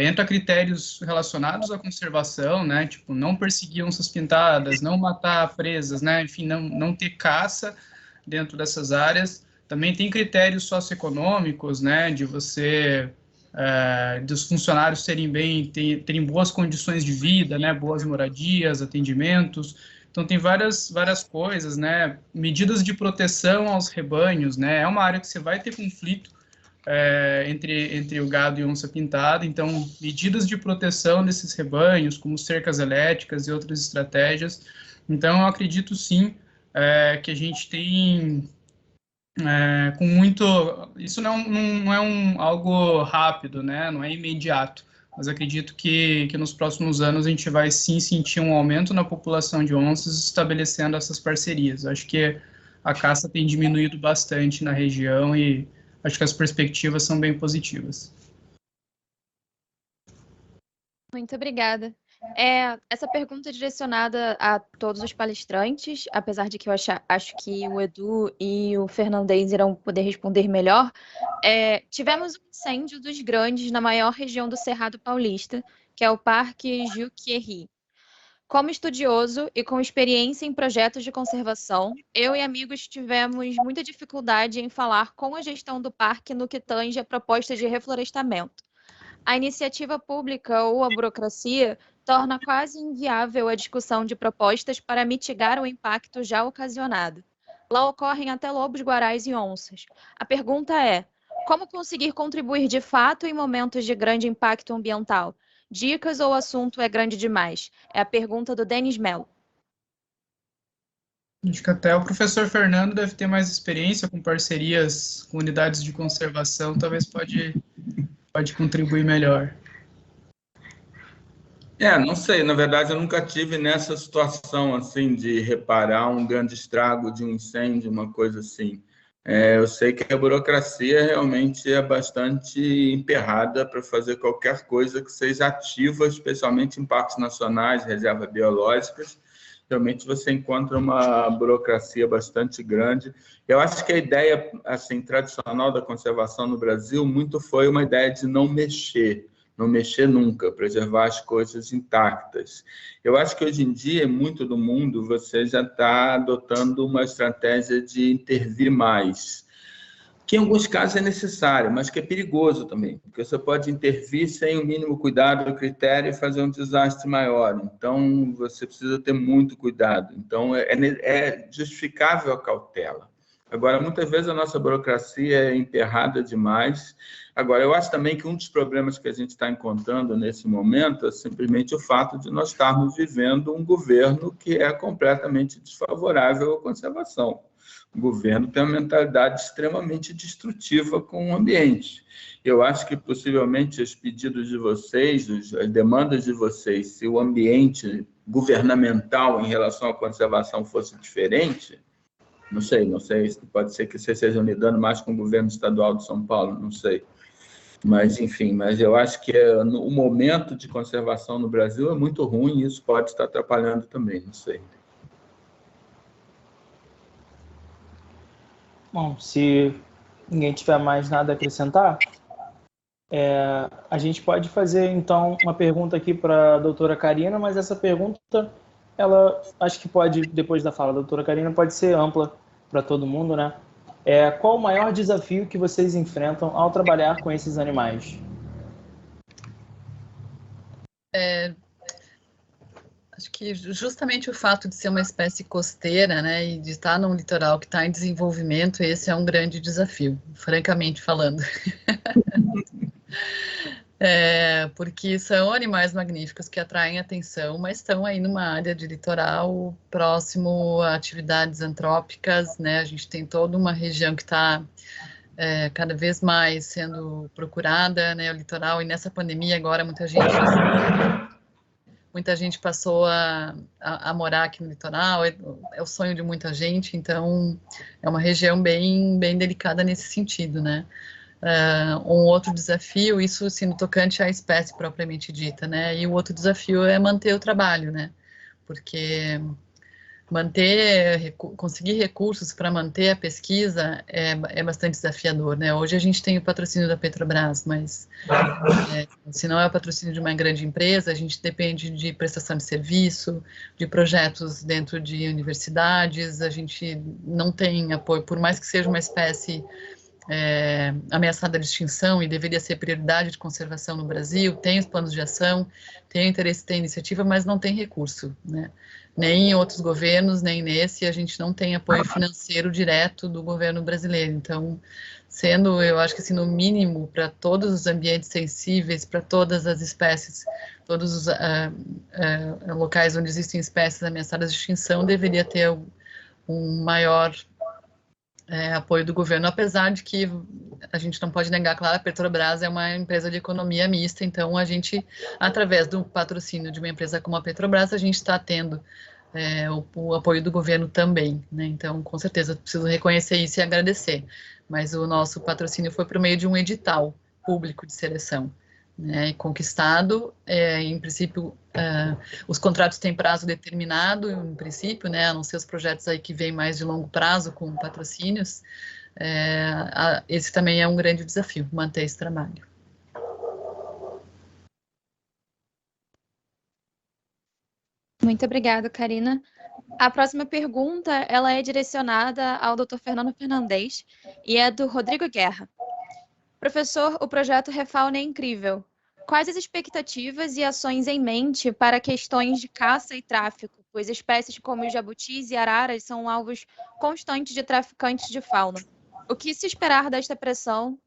entra critérios relacionados à conservação, né? Tipo, não perseguir onças pintadas, não matar presas, né? Enfim, não ter caça dentro dessas áreas. Também tem critérios socioeconômicos, né? De dos funcionários terem boas condições de vida, né? Boas moradias, atendimentos. Então, tem várias coisas, né? Medidas de proteção aos rebanhos, né? É uma área que você vai ter conflito entre o gado e onça pintada. Então, medidas de proteção desses rebanhos, como cercas elétricas e outras estratégias. Então, eu acredito, sim, que a gente tem... com muito... Isso não é algo rápido, né? Não é imediato, mas acredito que nos próximos anos a gente vai sim sentir um aumento na população de onças estabelecendo essas parcerias. Acho que a caça tem diminuído bastante na região e acho que as perspectivas são bem positivas. Muito obrigada. Essa pergunta é direcionada a todos os palestrantes, apesar de que eu acho que o Edu e o Fernandes irão poder responder melhor. Tivemos um incêndio dos grandes na maior região do Cerrado Paulista, que é o Parque Juquery. Como estudioso e com experiência em projetos de conservação, eu e amigos tivemos muita dificuldade em falar com a gestão do parque no que tange a proposta de reflorestamento. A iniciativa pública ou a burocracia torna quase inviável a discussão de propostas para mitigar o impacto já ocasionado. Lá ocorrem até lobos-guarais e onças. A pergunta é: como conseguir contribuir de fato em momentos de grande impacto ambiental? Dicas ou o assunto é grande demais? É a pergunta do Denis Mello. Acho que até o professor Fernando deve ter mais experiência com parcerias com unidades de conservação, talvez pode contribuir melhor. Não sei, na verdade eu nunca tive nessa situação assim de reparar um grande estrago de um incêndio, uma coisa assim. Eu sei que a burocracia realmente é bastante emperrada para fazer qualquer coisa que seja ativa, especialmente em parques nacionais, reservas biológicas. Realmente você encontra uma burocracia bastante grande. Eu acho que a ideia assim, tradicional da conservação no Brasil muito foi uma ideia de não mexer nunca, preservar as coisas intactas. Eu acho que hoje em dia, muito do mundo, você já está adotando uma estratégia de intervir mais, que em alguns casos é necessário, mas que é perigoso também, porque você pode intervir sem o mínimo cuidado do critério e fazer um desastre maior. Então, você precisa ter muito cuidado. Então, é justificável a cautela. Agora, muitas vezes a nossa burocracia é emperrada demais. Agora, eu acho também que um dos problemas que a gente está encontrando nesse momento é simplesmente o fato de nós estarmos vivendo um governo que é completamente desfavorável à conservação. O governo tem uma mentalidade extremamente destrutiva com o ambiente. Eu acho que, possivelmente, os pedidos de vocês, as demandas de vocês, se o ambiente governamental em relação à conservação fosse diferente, não sei, pode ser que vocês estejam lidando mais com o governo estadual de São Paulo, não sei. Mas, enfim, eu acho que o momento de conservação no Brasil é muito ruim e isso pode estar atrapalhando também, não sei. Bom, se ninguém tiver mais nada a acrescentar, a gente pode fazer, então, uma pergunta aqui para a doutora Karina, mas essa pergunta, ela acho que pode, depois da fala da doutora Karina, pode ser ampla para todo mundo, né? Qual o maior desafio que vocês enfrentam ao trabalhar com esses animais? Acho que justamente o fato de ser uma espécie costeira, né, e de estar num litoral que está em desenvolvimento, esse é um grande desafio, francamente falando. Porque são animais magníficos que atraem atenção, mas estão aí numa área de litoral próximo a atividades antrópicas, né? A gente tem toda uma região que está cada vez mais sendo procurada, né? O litoral, e nessa pandemia agora muita gente passou a morar aqui no litoral, é o sonho de muita gente, então é uma região bem, bem delicada nesse sentido, né? Um outro desafio, isso assim, no tocante à espécie propriamente dita, né? E o outro desafio é manter o trabalho, né? Porque conseguir recursos para manter a pesquisa é bastante desafiador, né? Hoje a gente tem o patrocínio da Petrobras, mas se não é o patrocínio de uma grande empresa, a gente depende de prestação de serviço, de projetos dentro de universidades, a gente não tem apoio, por mais que seja uma espécie ameaçada de extinção e deveria ser prioridade de conservação no Brasil, tem os planos de ação, tem interesse, tem iniciativa, mas não tem recurso, né? Nem em outros governos, nem nesse, a gente não tem apoio financeiro direto do governo brasileiro. Então, eu acho que assim, no mínimo, para todos os ambientes sensíveis, para todas as espécies, todos os locais onde existem espécies ameaçadas de extinção, deveria ter um maior apoio do governo, apesar de que a gente não pode negar, claro, a Petrobras é uma empresa de economia mista, então a gente, através do patrocínio de uma empresa como a Petrobras, a gente está tendo o apoio do governo também, né? Então, com certeza, preciso reconhecer isso e agradecer, mas o nosso patrocínio foi por meio de um edital público de seleção, né, conquistado, em princípio, os contratos têm prazo determinado, em princípio, né, a não ser os projetos aí que vêm mais de longo prazo, com patrocínios, esse também é um grande desafio, manter esse trabalho. Muito obrigada, Karina. A próxima pergunta, ela é direcionada ao Dr. Fernando Fernandes e é do Rodrigo Guerra. Professor, o projeto Refauna é incrível. Quais as expectativas e ações em mente para questões de caça e tráfico, pois espécies como os jabutis e araras são alvos constantes de traficantes de fauna? O que se esperar dessa pressão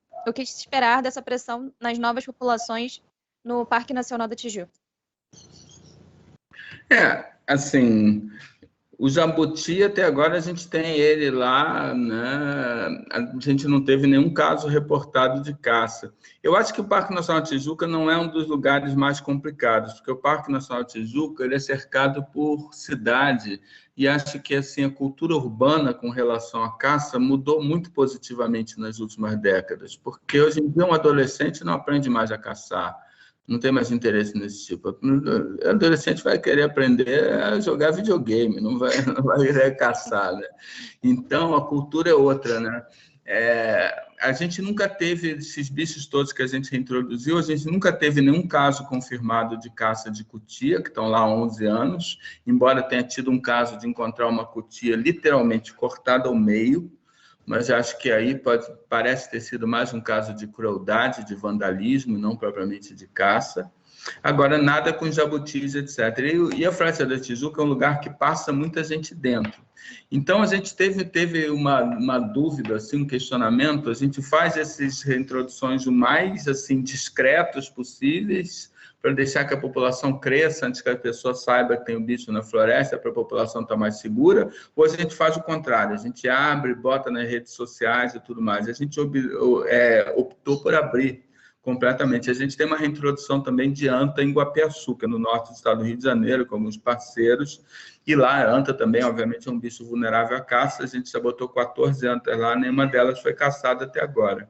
nas novas populações no Parque Nacional da Tijuca? Assim, o jabuti, até agora, a gente tem ele lá, né? A gente não teve nenhum caso reportado de caça. Eu acho que o Parque Nacional da Tijuca não é um dos lugares mais complicados, porque o Parque Nacional da Tijuca ele é cercado por cidade, e acho que assim, a cultura urbana com relação à caça mudou muito positivamente nas últimas décadas, porque hoje em dia um adolescente não aprende mais a caçar, não tem mais interesse nesse tipo. O adolescente vai querer aprender a jogar videogame, não vai querer caçar, né? Então, a cultura é outra, né? A gente nunca teve esses bichos todos que a gente introduziu, a gente nunca teve nenhum caso confirmado de caça de cutia, que estão lá há 11 anos, embora tenha tido um caso de encontrar uma cutia literalmente cortada ao meio, mas acho que aí parece ter sido mais um caso de crueldade, de vandalismo, não propriamente de caça. Agora, nada com jabutis, etc. E a Floresta da Tijuca é um lugar que passa muita gente dentro. Então, a gente teve uma dúvida, assim, um questionamento, a gente faz essas reintroduções o mais assim, discretos possíveis, para deixar que a população cresça antes que a pessoa saiba que tem um bicho na floresta, para a população estar mais segura, ou a gente faz o contrário, a gente abre, bota nas redes sociais e tudo mais. A gente optou por abrir completamente. A gente tem uma reintrodução também de anta em Guapiaçu, que é no norte do estado do Rio de Janeiro, com alguns parceiros, e lá a anta também, obviamente, é um bicho vulnerável à caça, a gente já botou 14 antas lá, nenhuma delas foi caçada até agora.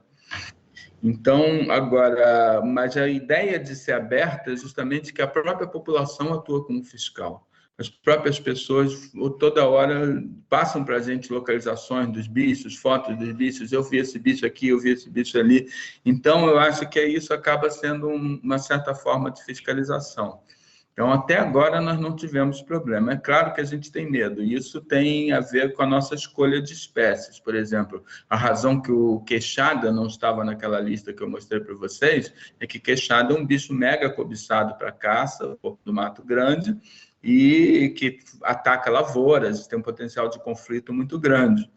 Então, agora, mas a ideia de ser aberta é justamente que a própria população atua como fiscal. As próprias pessoas toda hora passam para a gente localizações dos bichos, fotos dos bichos, eu vi esse bicho aqui, eu vi esse bicho ali. Então, eu acho que isso acaba sendo uma certa forma de fiscalização. Então, até agora, nós não tivemos problema. É claro que a gente tem medo, e isso tem a ver com a nossa escolha de espécies. Por exemplo, a razão que o queixada não estava naquela lista que eu mostrei para vocês é que queixada é um bicho mega cobiçado para caça, do Mato Grande, e que ataca lavouras, tem um potencial de conflito muito grande.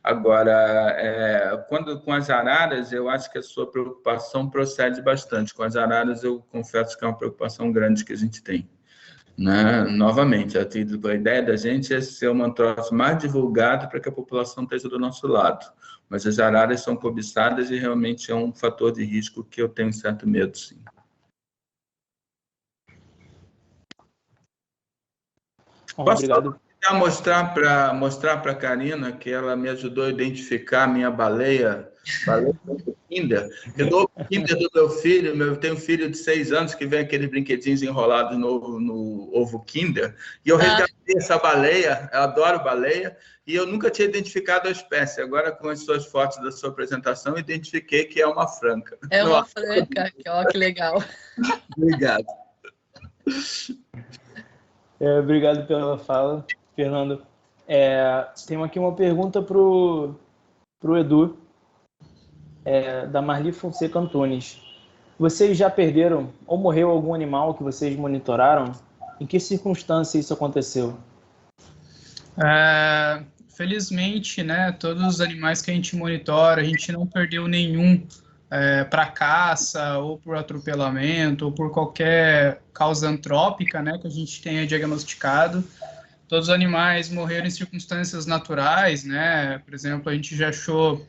Agora, com as araras, eu acho que a sua preocupação procede bastante. Com as araras, eu confesso que é uma preocupação grande que a gente tem. Né? Novamente, a ideia da gente é ser um troço mais divulgado para que a população esteja do nosso lado. Mas as araras são cobiçadas e realmente é um fator de risco que eu tenho certo medo, sim. Obrigado. Mostrar para a Karina que ela me ajudou a identificar a minha baleia Kinder. Eu dou o Kinder do meu filho, eu tenho um filho de 6 anos que vem aqueles brinquedinhos enrolados no ovo Kinder, e eu resgatei essa baleia, eu adoro baleia, e eu nunca tinha identificado a espécie. Agora, com as suas fotos da sua apresentação, identifiquei que é uma franca. É uma franca, que legal. Obrigado. Obrigado pela fala, Fernando. Tem aqui uma pergunta para o Edu, da Marli Fonseca Antunes. Vocês já perderam ou morreu algum animal que vocês monitoraram? Em que circunstância isso aconteceu? Felizmente, né, todos os animais que a gente monitora, a gente não perdeu nenhum para caça, ou por atropelamento, ou por qualquer causa antrópica, né, que a gente tenha diagnosticado. Todos os animais morreram em circunstâncias naturais, né? Por exemplo, a gente já achou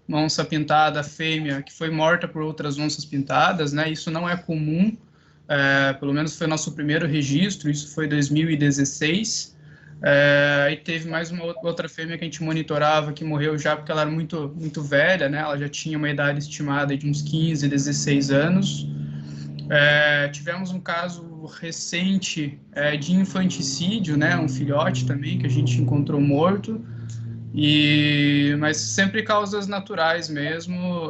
uma onça pintada fêmea que foi morta por outras onças pintadas, né? Isso não é comum, pelo menos foi o nosso primeiro registro, isso foi em 2016. E teve mais uma outra fêmea que a gente monitorava que morreu já porque ela era muito, muito velha, né? Ela já tinha uma idade estimada de uns 15, 16 anos. Tivemos um caso recente de infanticídio, né? Um filhote também que a gente encontrou morto. Mas sempre causas naturais mesmo,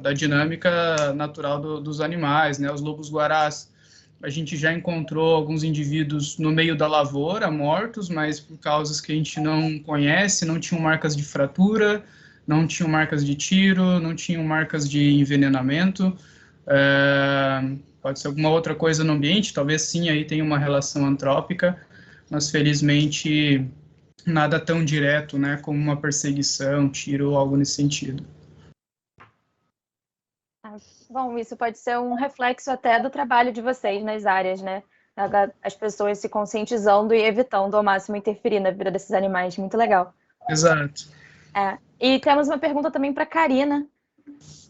da dinâmica natural dos animais, né? Os lobos-guarás, a gente já encontrou alguns indivíduos no meio da lavoura, mortos, mas por causas que a gente não conhece, não tinham marcas de fratura, não tinham marcas de tiro, não tinham marcas de envenenamento. Pode ser alguma outra coisa no ambiente, talvez sim, aí tem uma relação antrópica, mas felizmente nada tão direto, né, como uma perseguição, tiro ou algo nesse sentido. Bom, isso pode ser um reflexo até do trabalho de vocês nas áreas, né? As pessoas se conscientizando e evitando ao máximo interferir na vida desses animais. Muito legal. Exato. E temos uma pergunta também para a Karina,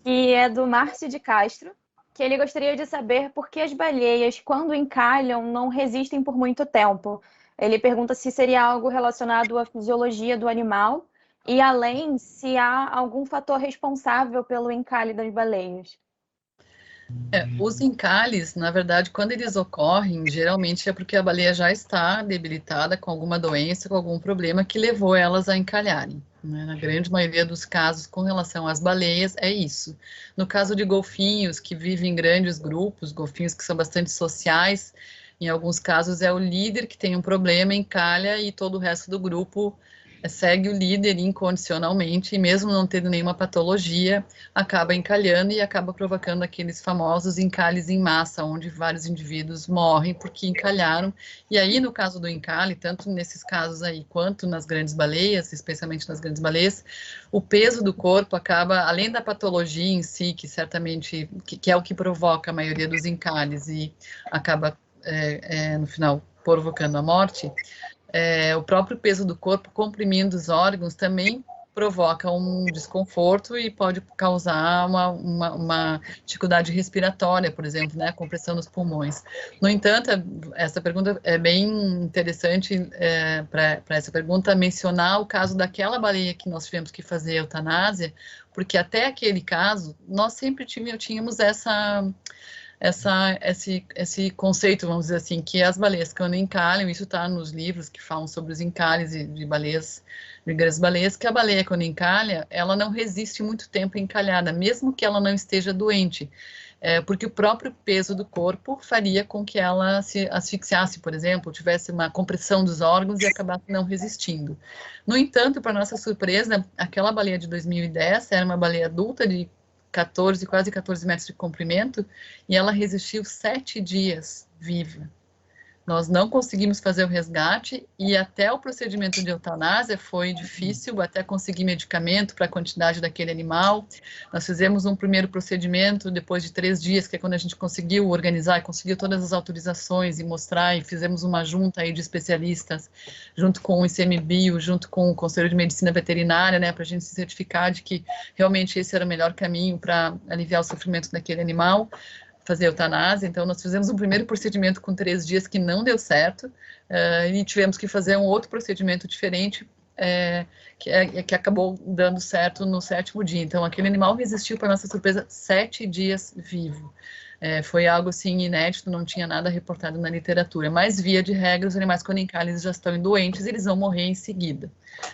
que é do Márcio de Castro, que ele gostaria de saber por que as baleias, quando encalham, não resistem por muito tempo. Ele pergunta se seria algo relacionado à fisiologia do animal e, além, se há algum fator responsável pelo encalhe das baleias. Os encalhes, na verdade, quando eles ocorrem, geralmente é porque a baleia já está debilitada com alguma doença, com algum problema que levou elas a encalharem. Né? Na grande maioria dos casos, com relação às baleias, é isso. No caso de golfinhos, que vivem em grandes grupos, golfinhos que são bastante sociais, em alguns casos é o líder que tem um problema, encalha e todo o resto do grupo segue o líder incondicionalmente e mesmo não tendo nenhuma patologia, acaba encalhando e acaba provocando aqueles famosos encalhes em massa, onde vários indivíduos morrem porque encalharam. E aí, no caso do encalhe, tanto nesses casos aí quanto nas grandes baleias, especialmente nas grandes baleias, o peso do corpo acaba, além da patologia em si, que certamente que é o que provoca a maioria dos encalhes e acaba, no final, provocando a morte, o próprio peso do corpo comprimindo os órgãos também provoca um desconforto e pode causar uma dificuldade respiratória, por exemplo, né, a compressão dos pulmões. No entanto, essa pergunta é bem interessante para essa pergunta mencionar o caso daquela baleia que nós tivemos que fazer eutanásia, porque até aquele caso nós sempre tínhamos esse conceito, vamos dizer assim, que as baleias quando encalham, isso está nos livros que falam sobre os encalhes de baleias, de grandes baleias, que a baleia quando encalha, ela não resiste muito tempo encalhada, mesmo que ela não esteja doente, porque o próprio peso do corpo faria com que ela se asfixiasse, por exemplo, tivesse uma compressão dos órgãos e acabasse não resistindo. No entanto, para nossa surpresa, aquela baleia de 2010 era uma baleia adulta de quase 14 metros de comprimento, e ela resistiu 7 dias viva. Nós não conseguimos fazer o resgate, e até o procedimento de eutanásia foi difícil, até conseguir medicamento para a quantidade daquele animal. Nós fizemos um primeiro procedimento depois de 3 dias, que é quando a gente conseguiu organizar, conseguiu todas as autorizações e mostrar, e fizemos uma junta aí de especialistas, junto com o ICMBio, junto com o Conselho de Medicina Veterinária, né, para a gente se certificar de que realmente esse era o melhor caminho para aliviar o sofrimento daquele animal, fazer eutanásia. Então, nós fizemos um primeiro procedimento com 3 dias que não deu certo, e tivemos que fazer um outro procedimento diferente, que acabou dando certo no 7º dia. Então, aquele animal resistiu, para nossa surpresa, 7 dias vivo. Foi algo, assim, inédito, não tinha nada reportado na literatura. Mas, via de regra, os animais, quando encalham, eles já estão doentes, eles vão morrer em seguida,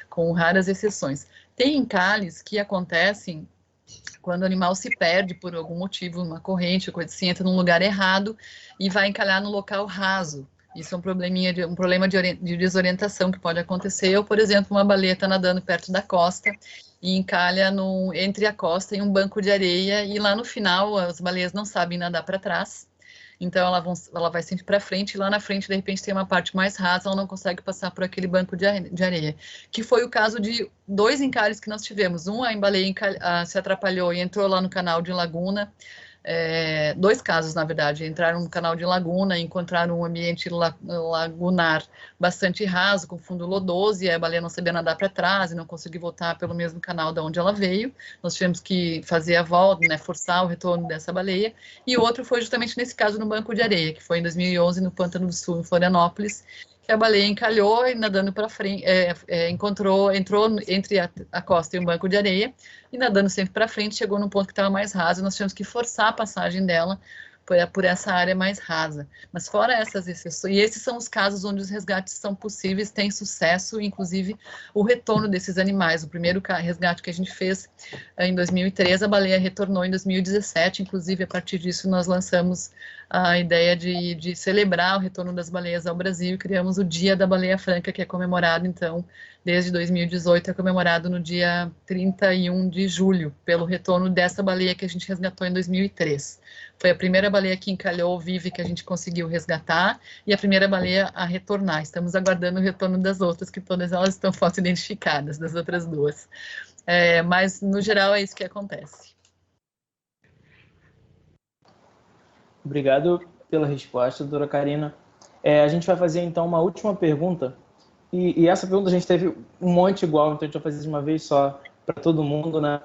com raras exceções. Tem encalhes que acontecem quando o animal se perde por algum motivo, numa corrente, coisa assim, entra num lugar errado e vai encalhar no local raso. Isso é um problema de desorientação que pode acontecer. Ou, por exemplo, uma baleia está nadando perto da costa e encalha entre a costa e um banco de areia, e lá no final as baleias não sabem nadar para trás. Então, ela vai sempre para frente, e lá na frente, de repente, tem uma parte mais rasa, ela não consegue passar por aquele banco de areia. Que foi o caso de 2 encalhes que nós tivemos. A baleia se atrapalhou e entrou lá no canal de laguna. 2 casos, na verdade, entraram no canal de laguna e encontraram um ambiente lagunar bastante raso, com fundo lodoso, e a baleia não sabia nadar para trás e não conseguiu voltar pelo mesmo canal de onde ela veio. Nós tivemos que fazer a volta, né, forçar o retorno dessa baleia. E o outro foi justamente nesse caso no banco de areia, que foi em 2011 no Pântano do Sul, em Florianópolis, que a baleia encalhou e nadando para frente, entrou entre a costa e um banco de areia, e nadando sempre para frente, chegou num ponto que estava mais raso, e nós tivemos que forçar a passagem dela por essa área mais rasa. Mas fora essas exceções, e esses são os casos onde os resgates são possíveis, tem sucesso, inclusive o retorno desses animais. O primeiro resgate que a gente fez em 2013, a baleia retornou em 2017, inclusive a partir disso nós lançamos a ideia de celebrar o retorno das baleias ao Brasil, e criamos o Dia da Baleia Franca, que é comemorado, então, desde 2018, é comemorado no dia 31 de julho, pelo retorno dessa baleia que a gente resgatou em 2003. Foi a primeira baleia que encalhou viva que a gente conseguiu resgatar, e a primeira baleia a retornar. Estamos aguardando o retorno das outras, que todas elas estão foto identificadas, das outras 2. Mas, no geral, é isso que acontece. Obrigado pela resposta, doutora Karina. A gente vai fazer, então, uma última pergunta. E essa pergunta a gente teve um monte igual, então a gente vai fazer de uma vez só para todo mundo, né?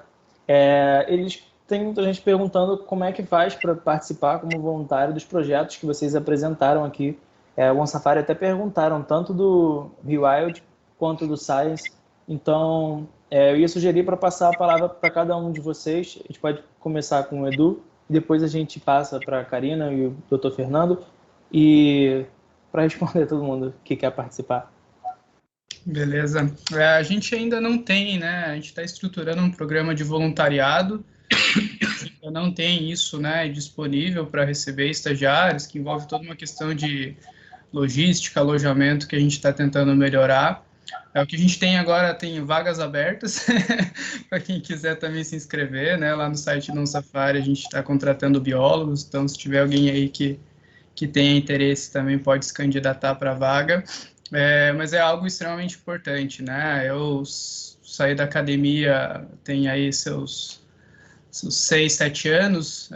Tem muita gente perguntando como é que faz para participar como voluntário dos projetos que vocês apresentaram aqui. O One Safari até perguntaram, tanto do Wild quanto do Science. Então, eu ia sugerir para passar a palavra para cada um de vocês. A gente pode começar com o Edu, depois a gente passa para a Karina e o Dr. Fernando, e para responder todo mundo que quer participar. Beleza. A gente ainda não tem, né? A gente está estruturando um programa de voluntariado, ainda não tem isso, né, disponível para receber estagiários, que envolve toda uma questão de logística, alojamento, que a gente está tentando melhorar. O que a gente tem agora, tem vagas abertas, para quem quiser também se inscrever, né? Lá no site do Safari a gente está contratando biólogos, então se tiver alguém aí que tenha interesse também pode se candidatar para a vaga. Mas é algo extremamente importante, né? Eu saí da academia, tem aí seus 6, 7 anos,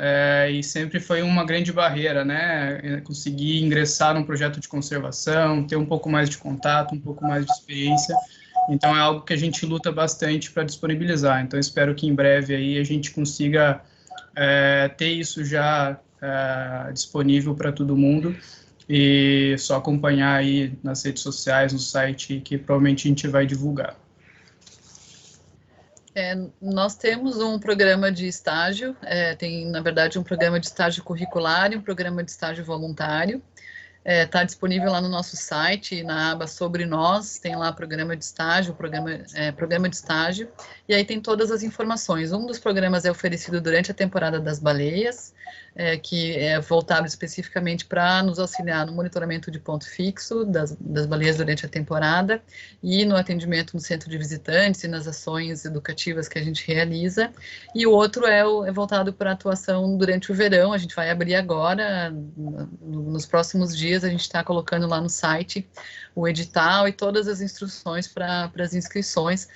e sempre foi uma grande barreira, né? Conseguir ingressar num projeto de conservação, ter um pouco mais de contato, um pouco mais de experiência. Então, é algo que a gente luta bastante para disponibilizar. Então, espero que em breve aí a gente consiga ter isso já disponível para todo mundo e só acompanhar aí nas redes sociais, no site, que provavelmente a gente vai divulgar. Nós temos um programa de estágio, tem, na verdade, um programa de estágio curricular e um programa de estágio voluntário. Está disponível lá no nosso site, na aba Sobre Nós, tem lá programa de estágio, programa de estágio, e aí tem todas as informações. Um dos programas é oferecido durante a temporada das baleias, que é voltado especificamente para nos auxiliar no monitoramento de ponto fixo das baleias durante a temporada e no atendimento no centro de visitantes e nas ações educativas que a gente realiza. E o outro é voltado para atuação durante o verão. A gente vai abrir agora, nos próximos dias, a gente está colocando lá no site o edital e todas as instruções para as inscrições,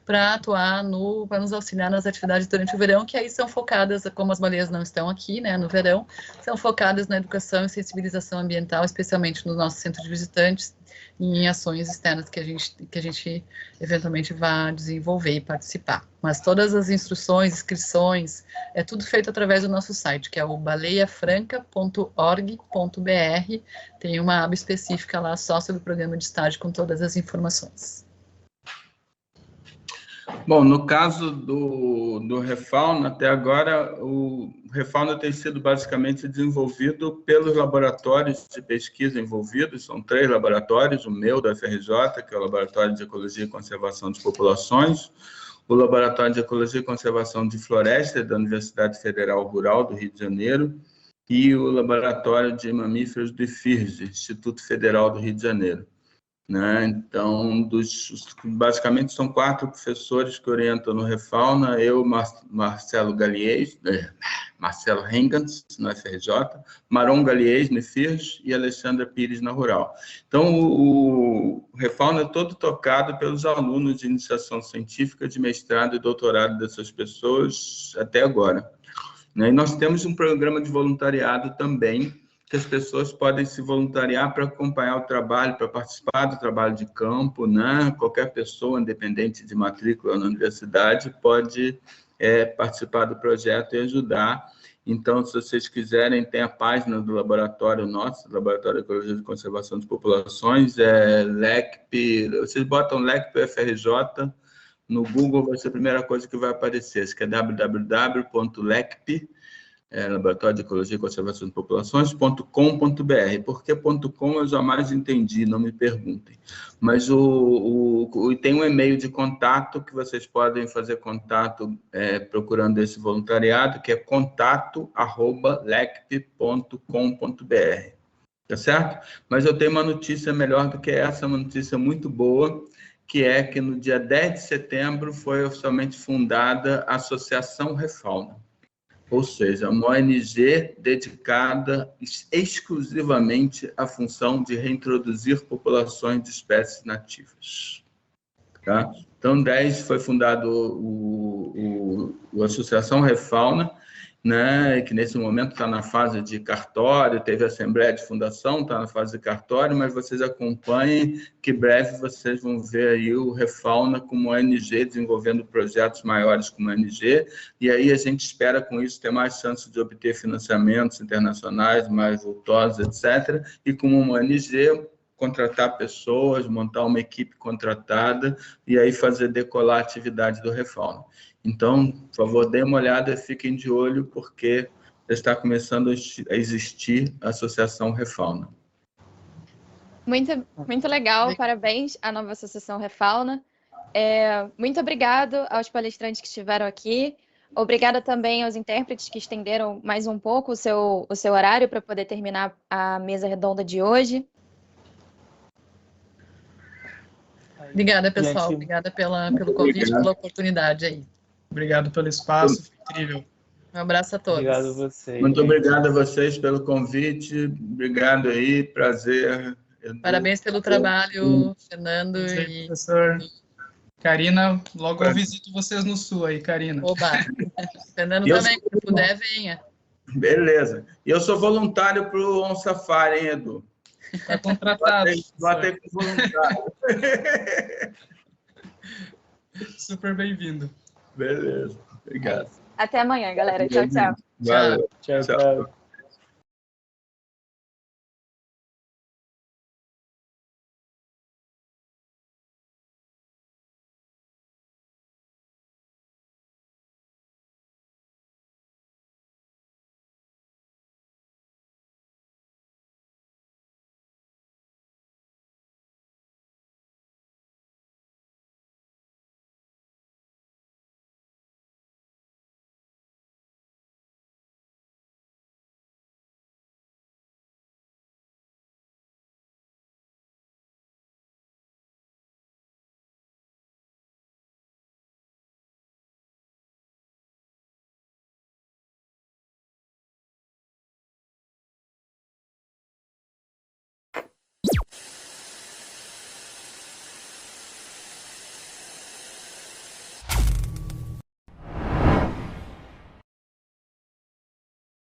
para atuar para nos auxiliar nas atividades durante o verão, que aí são focadas, como as baleias não estão aqui, né, no verão, são focadas na educação e sensibilização ambiental, especialmente no nosso centro de visitantes, e em ações externas que a gente eventualmente vai desenvolver e participar. Mas todas as instruções, inscrições, é tudo feito através do nosso site, que é o baleiafranca.org.br. Tem uma aba específica lá só sobre o programa de estágio com todas as informações. Bom, no caso do Refauna, até agora, o Refauna tem sido basicamente desenvolvido pelos laboratórios de pesquisa envolvidos, são 3 laboratórios, o meu, da FRJ, que é o Laboratório de Ecologia e Conservação de Populações, o Laboratório de Ecologia e Conservação de Floresta, da Universidade Federal Rural do Rio de Janeiro, e o Laboratório de Mamíferos do IFIRJ, Instituto Federal do Rio de Janeiro. Né? Então, basicamente são 4 professores que orientam no Refauna, eu, Marcelo Galiez, Marcelo Rengans, no FRJ, Maron Galiez, no IFIRJ, e Alexandra Pires, na Rural. Então, o Refauna é todo tocado pelos alunos de iniciação científica, de mestrado e doutorado dessas pessoas até agora. Né? E nós temos um programa de voluntariado também, que as pessoas podem se voluntariar para acompanhar o trabalho, para participar do trabalho de campo, né? Qualquer pessoa, independente de matrícula na universidade, pode participar do projeto e ajudar. Então, se vocês quiserem, tem a página do laboratório nosso, Laboratório de Ecologia e Conservação de Populações, LECP, vocês botam LECP FRJ, no Google vai ser a primeira coisa que vai aparecer, que é www.lecp, Laboratório de Ecologia e Conservação de Populações.com.br. Por que .com eu jamais entendi, não me perguntem. Mas tem um e-mail de contato que vocês podem fazer contato procurando esse voluntariado, que é contato@lecp.com.br. Tá certo? Mas eu tenho uma notícia melhor do que essa, uma notícia muito boa, que é que no dia 10 de setembro foi oficialmente fundada a Associação Refauna. Ou seja, uma ONG dedicada exclusivamente à função de reintroduzir populações de espécies nativas. Tá? Então, 10 foi fundado a Associação Refauna, né, que nesse momento está na fase de cartório, teve a assembleia de fundação, está na fase de cartório, mas vocês acompanhem que breve vocês vão ver aí o Refauna como ONG, desenvolvendo projetos maiores como ONG, e aí a gente espera com isso ter mais chances de obter financiamentos internacionais mais vultosos, etc., e como uma ONG, contratar pessoas, montar uma equipe contratada e aí fazer decolar a atividade do Refauna. Então, por favor, deem uma olhada e fiquem de olho, porque está começando a existir a Associação Refauna. Muito, muito legal, parabéns à nova Associação Refauna. Muito obrigado aos palestrantes que estiveram aqui. Obrigada também aos intérpretes que estenderam mais um pouco o seu horário para poder terminar a mesa redonda de hoje. Obrigada, pessoal. Gente, Obrigada pelo convite, pela oportunidade aí. Obrigado pelo espaço, foi incrível. Um abraço a todos. obrigado a vocês. Muito gente. obrigado a vocês pelo convite. Obrigado aí, prazer. Edu. Parabéns pelo trabalho, Fernando Prazer, e professor. Karina, logo eu visito vocês no Sul aí, Karina. Oba. Fernando Eu também, sou- se puder, venha. Beleza. E eu sou voluntário para o On Safari, hein, Edu? Está contratado. Bota aí com voluntário. Super bem-vindo. Beleza. Obrigado. Até amanhã, galera. Tchau, tchau. Valeu. Tchau, Tchau. tchau.